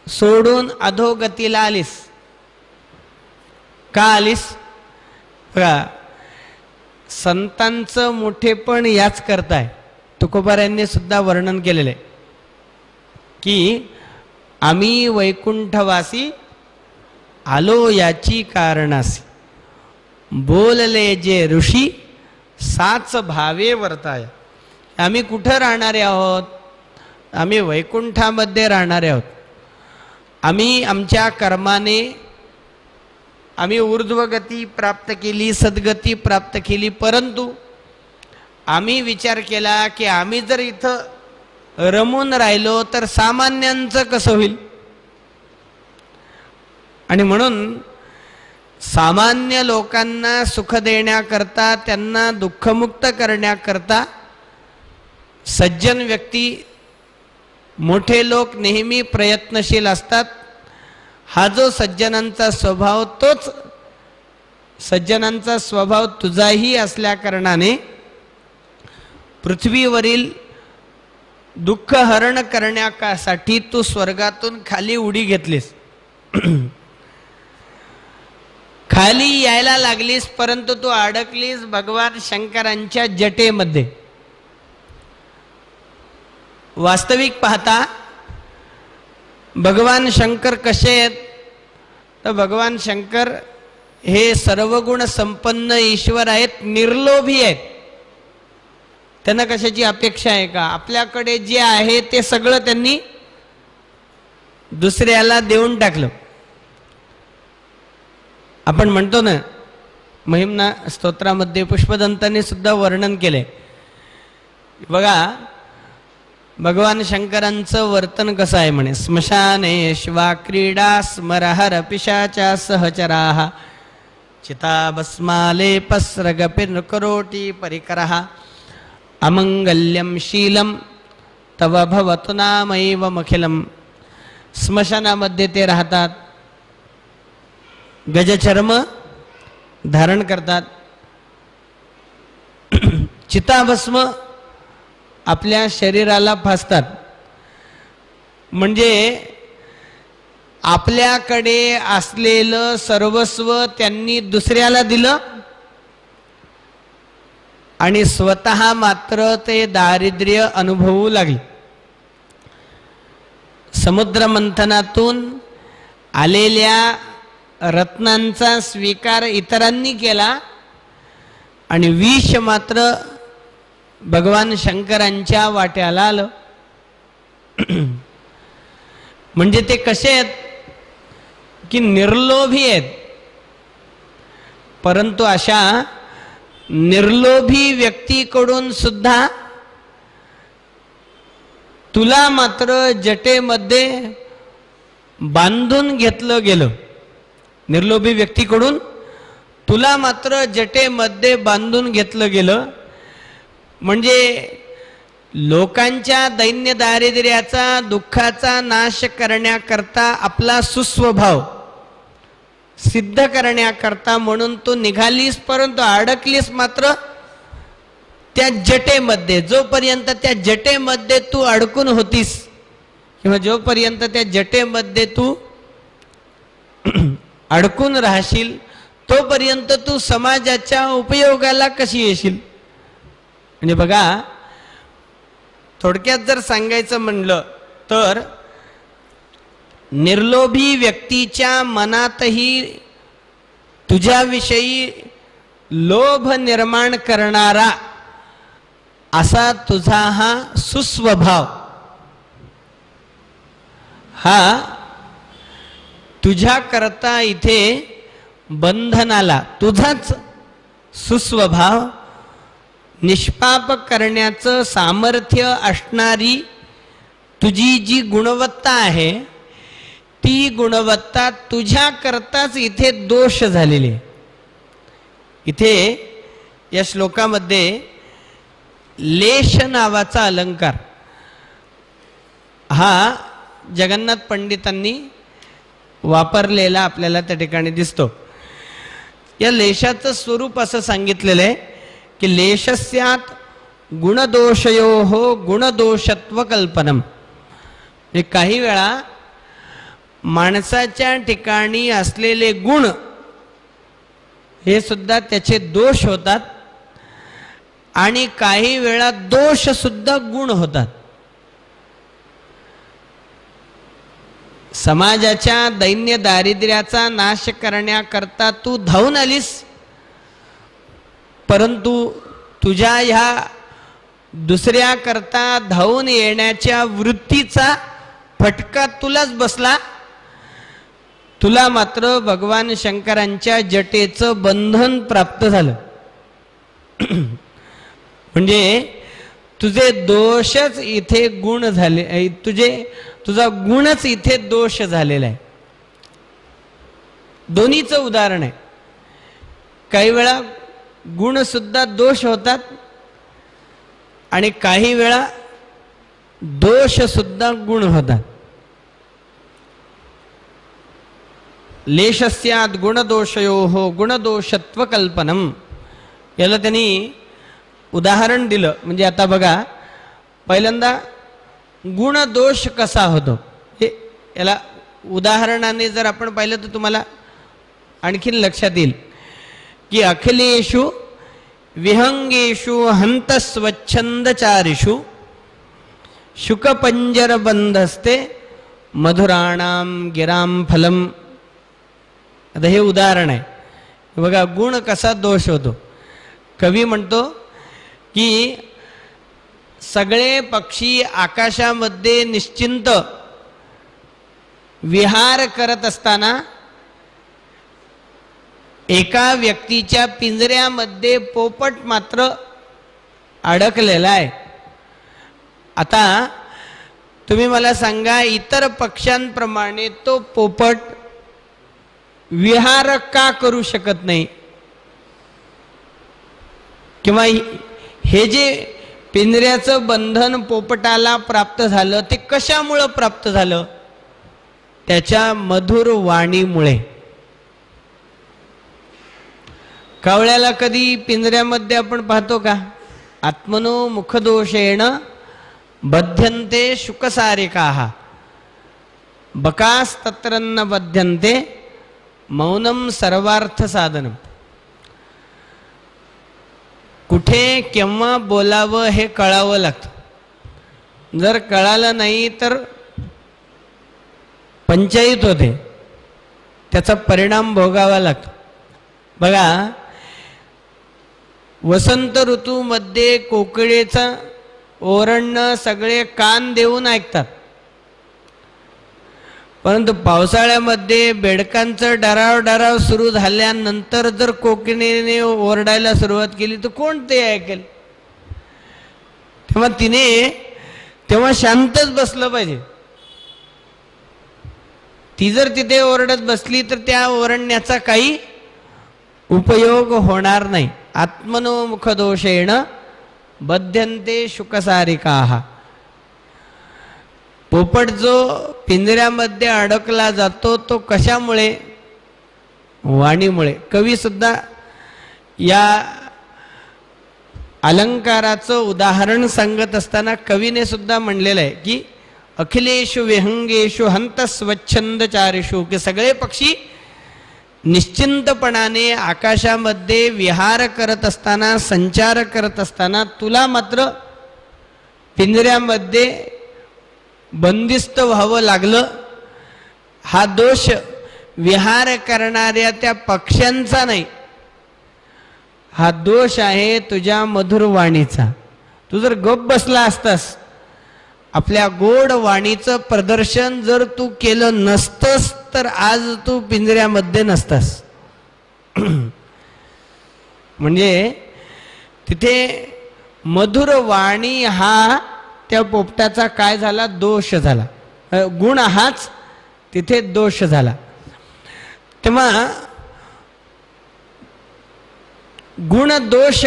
सोडून अधोगतीला आलीस. का आलीस? बघा, संतांचं मोठेपण याच करताय. तुकोबारायांनी सुद्धा वर्णन केलेलं आहे की आम्ही वैकुंठवासी आलो याची कारणासी, बोलले जे ऋषी साच भावे वर्ताय. आम्ही कुठं राहणारे आहोत? आम्ही वैकुंठामध्ये राहणारे आहोत. आम्ही आमच्या कर्माने आम्ही ऊर्ध्वगती प्राप्त केली, सद्गती प्राप्त केली, परंतु आम्ही विचार केला की आम्ही जर इथं रमून राहिलो तर सामान्यांचं कसं होईल. आणि म्हणून सामान्य लोकांना सुख देण्याकरता, त्यांना दुःखमुक्त करण्याकरता सज्जन व्यक्ती, मोठे लोक नेहमी प्रयत्नशील असतात. हा जो सज्जनांचा स्वभाव, तोच सज्जनांचा स्वभाव तुझाही असल्या कारणाने पृथ्वीवरील दुःख हरण करण्यासाठी तू स्वर्गातून खाली उडी घेतलीस. खाली यायला लागलीस, परंतु तू अडकलीस भगवान शंकरांच्या जटेमध्ये. वास्तविक पाहता भगवान शंकर कसे आहेत? तर भगवान शंकर हे सर्वगुण संपन्न ईश्वर आहेत, निर्लोभी आहेत. त्यांना कशाची अपेक्षा आहे का? आपल्याकडे जे आहे ते सगळं त्यांनी दुसऱ्याला देऊन टाकलं. आपण म्हणतो ना, महिमना स्तोत्रामध्ये पुष्पदंतांनी सुद्धा वर्णन केले. बघा भगवान शंकरांचं वर्तन कसं आहे म्हणे. स्मशाने शिवा क्रीडा स्मरहर पिशाचा सहचराः चिताभस्माले पस्रगपिर् करोटी परिकरः अमंगल्यम शीलम तव भवतु नामैव मखिलम. स्मशानामध्ये ते राहतात, गजचर्म धारण करतात, चिताभस्म आपल्या शरीराला फासतात. म्हणजे आपल्याकडे असलेलं सर्वस्व त्यांनी दुसऱ्याला दिलं आणि स्वतः मात्र ते दारिद्र्य अनुभवू लागले. समुद्र मंथनातून आलेल्या रत्नांचा स्वीकार इतरांनी केला आणि विष मात्र भगवान शंकरांच्या वाट्याला आलं. म्हणजे ते कसे आहेत की निर्लोभी आहेत. परंतु अशा निर्लोभी व्यक्तीकडून सुद्धा तुला मात्र जटेमध्ये बांधून घेतलं गेलं. निर्लोभी व्यक्तीकडून तुला मात्र जटेमध्ये बांधून घेतलं गेलं. म्हणजे लोकांच्या दैन्य दारिद्र्याचा, दुःखाचा नाश करण्याकरता, आपला सुस्वभाव सिद्ध करण्याकरता म्हणून तू निघालीस, परंतु अडकलीस मात्र त्या जटेमध्ये. जोपर्यंत त्या जटेमध्ये तू अडकून होतीस किंवा जोपर्यंत त्या जटेमध्ये तू अडकून राहशील, तोपर्यंत तू समाजाच्या उपयोगाला कशी येशील. म्हणजे बघा, थोडक्यात जर सांगायचं म्हणलं तर निर्लोभी व्यक्तीच्या मनातही तुझ्याविषयी लोभ निर्माण करणारा असा तुझा हा सुस्वभाव, हा तुझ्या करता इथे बंधनाला, तुझाच सुस्वभाव निष्पाप करण्याचं सामर्थ्य असणारी तुझी जी गुणवत्ता आहे, ती गुणवत्ता तुझ्या करताच इथे दोष झालेली आहे. इथे या श्लोकामध्ये लेश नावाचा अलंकार हा जगन्नाथ पंडितांनी वापरलेला आपल्याला त्या ठिकाणी दिसतो. या लेशाचं स्वरूप असं सांगितलेलं आहे की लेशस्यात गुणदोषयोः गुणदोषत्व कल्पनम. काही वेळा माणसाच्या ठिकाणी असलेले गुण हे सुद्धा त्याचे दोष होतात आणि काही वेळा दोष सुद्धा गुण होतात. समाजाच्या दैन्य दारिद्र्याचा नाश करण्याकरता तू धावून आलीस, परंतु तुझ्या ह्या दुसऱ्या करता धावून येण्याच्या वृत्तीचा फटका तुलाच बसला. तुला मात्र भगवान शंकरांच्या जटेचं बंधन प्राप्त झालं. म्हणजे तुझे दोषच इथे गुण झाले, तुझा गुणच इथे दोष झालेला आहे. दोन्हीचं उदाहरण आहे. काही वेळा गुण सुद्धा दोष होतात आणि काही वेळा दोष सुद्धा गुण होतात. लेशस्याद गुणदोषयोः गुणदोषत्व कल्पनम, याला त्यांनी उदाहरण दिलं. म्हणजे आता बघा, पहिल्यांदा गुणदोष कसा होतो हे याला उदाहरणाने जर आपण पाहिलं तर तुम्हाला आणखीन लक्षात येईल की अखिलेषु विहंगेषु हंतस्वच्छंदचारिषु शुकपंजरबंधस्ते मधुराणाम गिराम फलम. आता हे उदाहरण आहे. बघा गुण कसा दोष होतो. कवी म्हणतो की सगळे पक्षी आकाशामध्ये निश्चिंत विहार करत असताना एका व्यक्तीच्या पिंजऱ्यामध्ये पोपट मात्र अडकलेला आहे. आता तुम्ही मला सांगा, इतर पक्ष्यांप्रमाणे तो पोपट विहार का करू शकत नाही? किंवा हे जे पिंजऱ्याचं बंधन पोपटाला प्राप्त झालं ते कशामुळं प्राप्त झालं? त्याच्या मधुर वाणीमुळे. कावळ्याला कधी पिंजऱ्यामध्ये आपण पाहतो का? आत्मनो मुखदोषेण बध्यन्ते शुकसारिकाः बकास्तत्रन्न बध्यन्ते मौनम सर्वार्थ साधनम. कुठे केव्हा बोलावं हे कळावं लागतं. जर कळालं नाही तर पंचायत होते, त्याचा परिणाम भोगावा लागतो. बघा, वसंत ऋतूमध्ये कोकिळेचं ओरडणं सगळे कान देऊन ऐकतात, परंतु पावसाळ्यामध्ये बेडकांचं डराव डराव सुरू झाल्यानंतर जर कोकिळेने ओरडायला सुरुवात केली तर कोण ते ऐकेल? तेव्हा शांतच बसलं पाहिजे. ती जर तिथे ओरडत बसली तर त्या ओरडण्याचा काही उपयोग होणार नाही. आत्मनो मुखदोषेण बध्यन्ते शुकसारिकाः. पोपट जो पिंजऱ्यामध्ये अडकला जातो तो कशामुळे? वाणीमुळे. कवी सुद्धा या अलंकाराचं उदाहरण सांगत असताना कवीने सुद्धा म्हणलेलं आहे की अखिलेषु विहंगेषु हंतस्वच्छंदचारिषु, की सगळे पक्षी निश्चिंतपणाने आकाशामध्ये विहार करत असताना, संचार करत असताना तुला मात्र पिंजऱ्यामध्ये बंदिस्त व्हावं लागलं. हा दोष विहार करणाऱ्या त्या पक्ष्यांचा नाही, हा दोष आहे तुझ्या मधुर वाणीचा. तू जर गप्प बसला असतास, आपल्या गोड वाणीचं प्रदर्शन जर तू केलं नसतंस तर आज तू पिंजऱ्यामध्ये नसतास. म्हणजे तिथे मधुर वाणी हा त्या पोपटाचा काय झाला? दोष झाला. गुण हाच तिथे दोष झाला. तेव्हा गुण दोष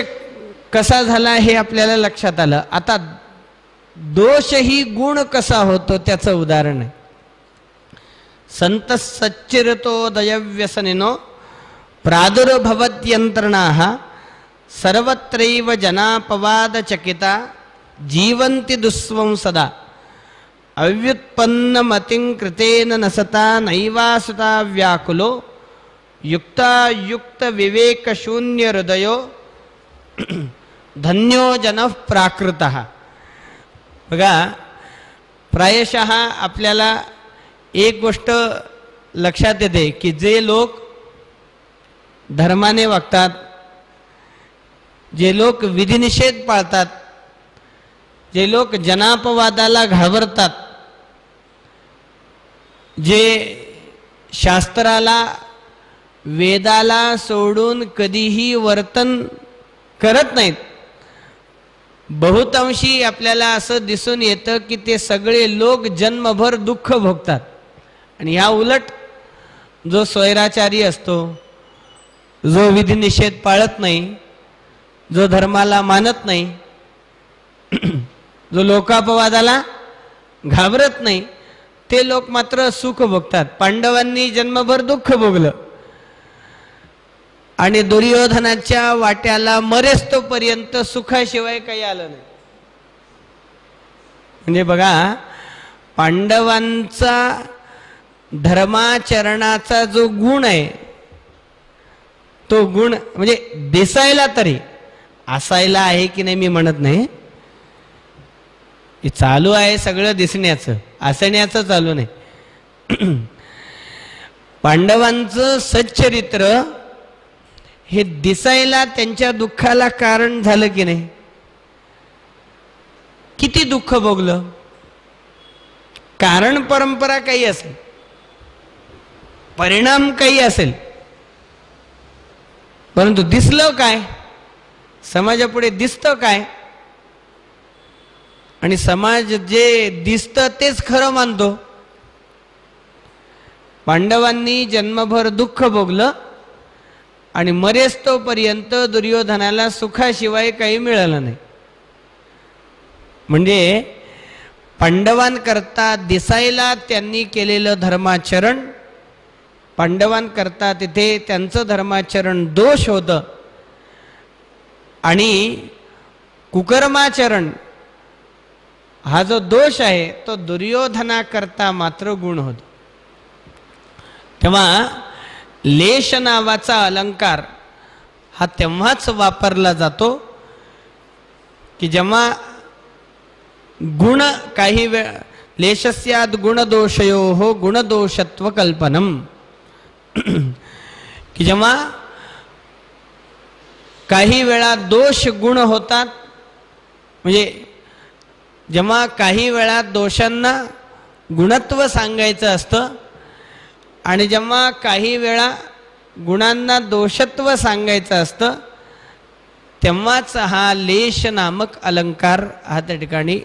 कसा झाला हे आपल्याला लक्षात आलं. आता दोषही गुण कसा होतो त्याचं उदाहरण आहे. संत सच्चिरतो दयव्यसनिनो प्रादुर्भवत्यंत्रणाः सर्वत्रैव जनापवादचकिता जीवन्ति दुस्वं सदा अव्युत्पन्नमतिं कृतेन नसता नैवासुता व्याकुलो युक्तायुक्त विवेकशून्य हृदयो धन्यो जनः प्राकृतः. बघा, प्रायशः आपल्याला एक गोष्ट लक्षात येते की जे लोक धर्माने वागतात, जे लोक विधिनिषेध पाळतात, जे लोक जनापवादाला घाबरतात, जे शास्त्राला वेदाला सोडून कधीही वर्तन करत नाहीत, बहुतांशी आपल्याला असं दिसून येतं की ते सगळे लोक जन्मभर दुःख भोगतात. आणि ह्या उलट जो स्वैराचारी असतो, जो विधिनिषेध पाळत नाही, जो धर्माला मानत नाही, जो लोकापवादाला घाबरत नाही, ते लोक मात्र सुख भोगतात. पांडवांनी जन्मभर दुःख भोगलं आणि दुर्योधनाच्या वाट्याला मरेस्तोपर्यंत सुखाशिवाय काही आलं नाही. म्हणजे बघा, पांडवांचा धर्माचरणाचा जो गुण आहे, तो गुण म्हणजे दिसायला तरी, असायला आहे की नाही मी म्हणत नाही, चालू आहे सगळं दिसण्याचं, असण्याचं चालू नाही. पांडवांचं सच्चरित्र हे दिसायला त्यांच्या दुःखाला कारण झालं की नाही. किती दुःख भोगलं, कारण परंपरा काही असेल, परिणाम काही असेल, परंतु दिसलं काय, समाजापुढे दिसतं काय, आणि समाज जे दिसतं तेच खरं मानतो. पांडवांनी जन्मभर दुःख भोगलं आणि मरेस्तोपर्यंत दुर्योधनाला सुखाशिवाय काही मिळालं नाही. म्हणजे पांडवांकरता दिसायला त्यांनी केलेलं धर्माचरण, पांडवांकरता तिथे त्यांचं धर्माचरण दोष होतं, आणि कुकर्माचरण हा जो दोष आहे तो दुर्योधनाकरता मात्र गुण होतो. तेव्हा लेश नावाचा अलंकार हा तेव्हाच वापरला जातो की जेव्हा गुण काही वेळ लेशस्याद गुणदोषयोः गुणदोषत्व कल्पनम, की जेव्हा काही वेळा दोष गुण होतात, म्हणजे जेव्हा काही वेळा दोषांना गुणत्व सांगायचं असतं आणि जेव्हा काही वेळा गुणांना दोषत्व सांगायचं असतं, तेव्हाच हा लेश नामक अलंकार हा त्या ठिकाणी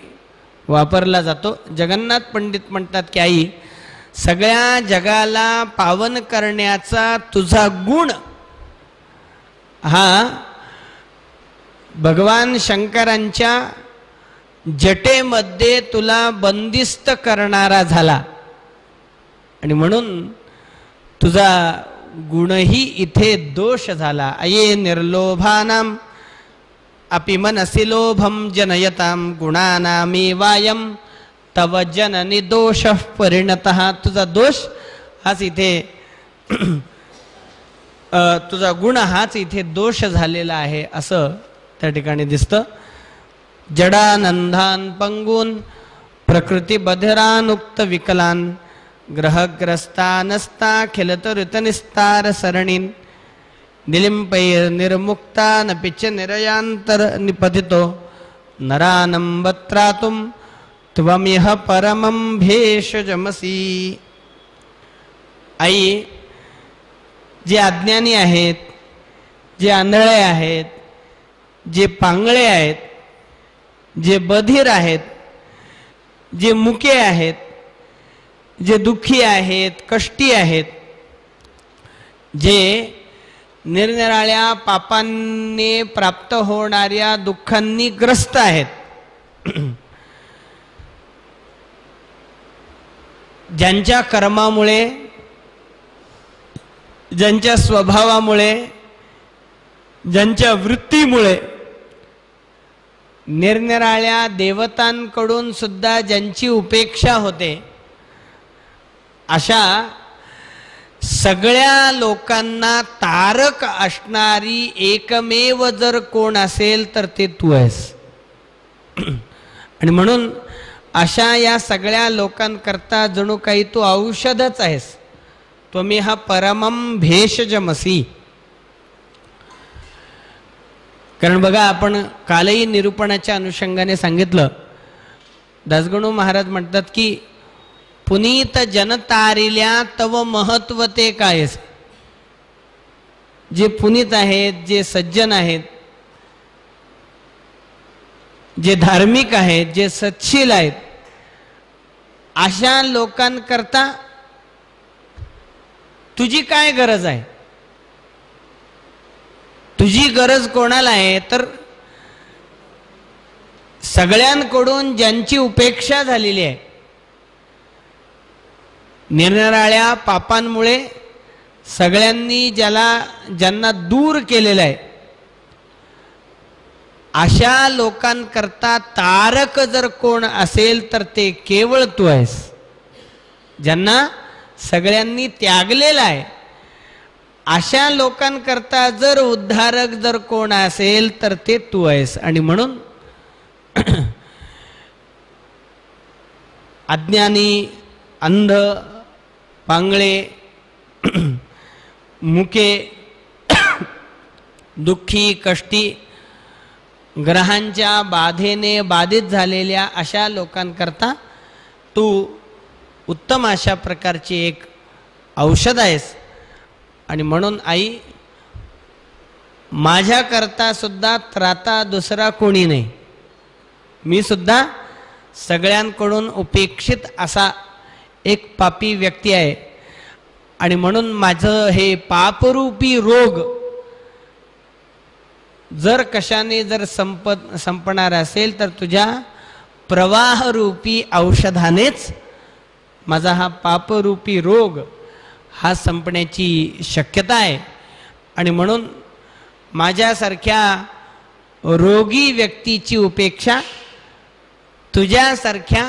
वापरला जातो. जगन्नाथ पंडित म्हणतात की आई, सगळ्या जगाला पावन करण्याचा तुझा गुण हा भगवान शंकरांच्या जटेमध्ये तुला बंदिस्त करणारा झाला, आणि म्हणून तुझा गुणही इथे दोष झाला. अये निर्लोभानाम अपि मनसि लोभम जनयताम गुणानामेवायम तव जननी दोषः परिणतः. तुझा दोष हाच इथे तुझा गुण हाच इथे दोष झालेला आहे असं त्या ठिकाणी दिसतं. जडानंदान पंगून प्रकृती बधिरानुक्त विकलान ग्रहग्रस्तानस्ता खिलत ऋतनिस्तार सरणीन निलिंपैर निर्मुक्ता नपिच निरयांतर निपतितो नरानंबत्रातुम त्वमिह परमं भेषजमसी. आई, जे अज्ञानी आहेत, जे आंधळे आहेत, जे पांगळे आहेत, जे बधीर आहेत, जे मुके आहेत, जे दुःखी आहेत, कष्टी आहेत, जे निरनिराळ्या पापांनी प्राप्त होणाऱ्या दुःखांनी ग्रस्त आहेत, ज्यांच्या कर्मामुळे, ज्यांच्या स्वभावामुळे, ज्यांच्या वृत्तीमुळे निरनिराळ्या देवतांकडून सुद्धा ज्यांची उपेक्षा होते, अशा सगळ्या लोकांना तारक असणारी एकमेव जर कोण असेल तर ते तू आहेस. आणि म्हणून अशा या सगळ्या लोकांकरता जणू काही तू औषधच आहेस. त्वमी हा परमम भेषजमसी. कारण बघा, आपण कालही निरूपणाच्या अनुषंगाने सांगितलं, दासगणू महाराज म्हणतात की पुनीत जनतारिल्या तव महत्व ते कायस. जे पुनीत आहेत, जे सज्जन आहेत, जे धार्मिक आहेत, जे सत्शील आहेत, अशा लोकांकरता तुझी काय गरज आहे? तुझी गरज कोणाला आहे? तर सगळ्यांकडून ज्यांची उपेक्षा झालेली आहे, निरनिराळ्या पापांमुळे सगळ्यांनी ज्यांना दूर केलेलं आहे, अशा लोकांकरता तारक जर कोण असेल तर ते केवळ तू आहेस. ज्यांना सगळ्यांनी त्यागलेलं आहे, अशा लोकांकरता जर उद्धारक जर कोण असेल तर ते तू आहेस. आणि म्हणून अज्ञानी, अंध, पांगळे, मुके, दुःखी, कष्टी, ग्रहांच्या बाधेने बाधित झालेल्या अशा लोकांकरता तू उत्तम अशा प्रकारची एक औषध आहेस. आणि म्हणून आई, माझ्याकरता सुद्धा त्राता दुसरा कोणी नाही. मी सुद्धा सगळ्यांकडून उपेक्षित असा एक पापी व्यक्ती आहे. आणि म्हणून माझं हे पापरूपी रोग जर कशाने जर संपणार असेल तर तुझ्या प्रवाहरूपी औषधानेच माझा हा पापरूपी रोग हा संपण्याची शक्यता आहे. आणि म्हणून माझ्यासारख्या रोगी व्यक्तीची उपेक्षा तुझ्यासारख्या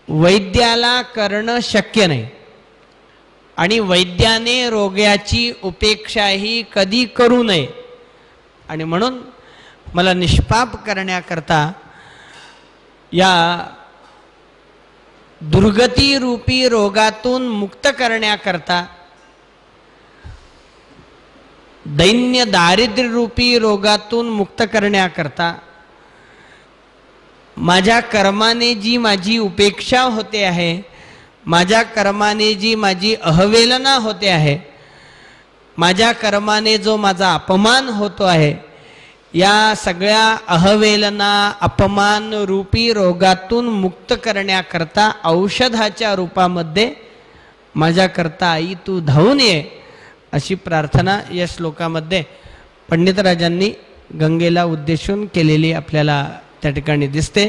वैद्याला करणं शक्य नाही. आणि वैद्याने रोग्याची उपेक्षाही कधी करू नये. आणि म्हणून मला निष्पाप करण्याकरता, या दुर्गती रूपी रोगातून मुक्त करण्याकरता, दैन्य दारिद्र्य रूपी रोगातून मुक्त करण्याकरता, माझ्या कर्माने जी माझी उपेक्षा होते आहे, माझ्या कर्माने जी माझी अहवेलना होते आहे, माझ्या कर्माने जो माझा अपमान होतो आहे, या सगळ्या अहवेलना, अपमान रूपी रोगातून मुक्त करण्याकरता औषधाच्या रूपामध्ये माझ्याकरता आई तू धावून ये, अशी प्रार्थना या श्लोकामध्ये पंडितराजांनी गंगेला उद्देशून केलेली आपल्याला त्या ठिकाणी दिसते.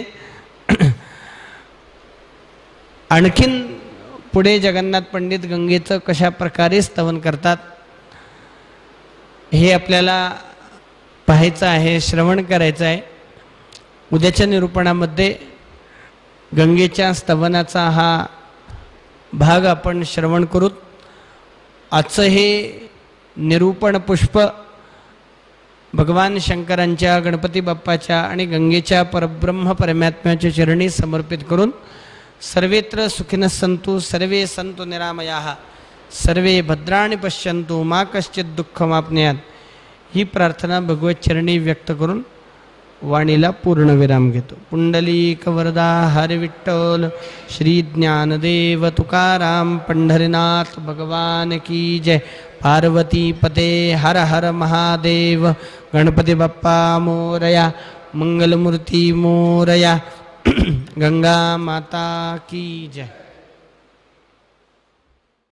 आणखीन पुढे जगन्नाथ पंडित गंगेचं कशा प्रकारे स्तवन करतात हे आपल्याला पाहायचं आहे, श्रवण करायचं आहे. उद्याच्या निरूपणामध्ये गंगेच्या स्तवनाचा हा भाग आपण श्रवण करू. आजचं हे निरूपण पुष्प भगवान शंकरांच्या, गणपती बाप्पाच्या आणि गंगेच्या परब्रह्म परमात्म्याच्या चरणी समर्पित करून सर्वेत्र सुखिनः सन्तु सर्वे सन्तु निरामयाः सर्वे भद्राणि पश्यन्तु मा कश्चित् दुःखमाप्नुयात्, ही प्रार्थना भगवत चरणी व्यक्त करून वाणीला पूर्णविराम घेतो. पुंडलीक वरदा हरि विठ्ठल श्री ज्ञानदेव तुकाराम पंढरीनाथ भगवान की जय. पार्वती पते हर हर महादेव. गणपती बाप्पा मोरया. मंगलमूर्ती मोरया. गंगा माता की जय.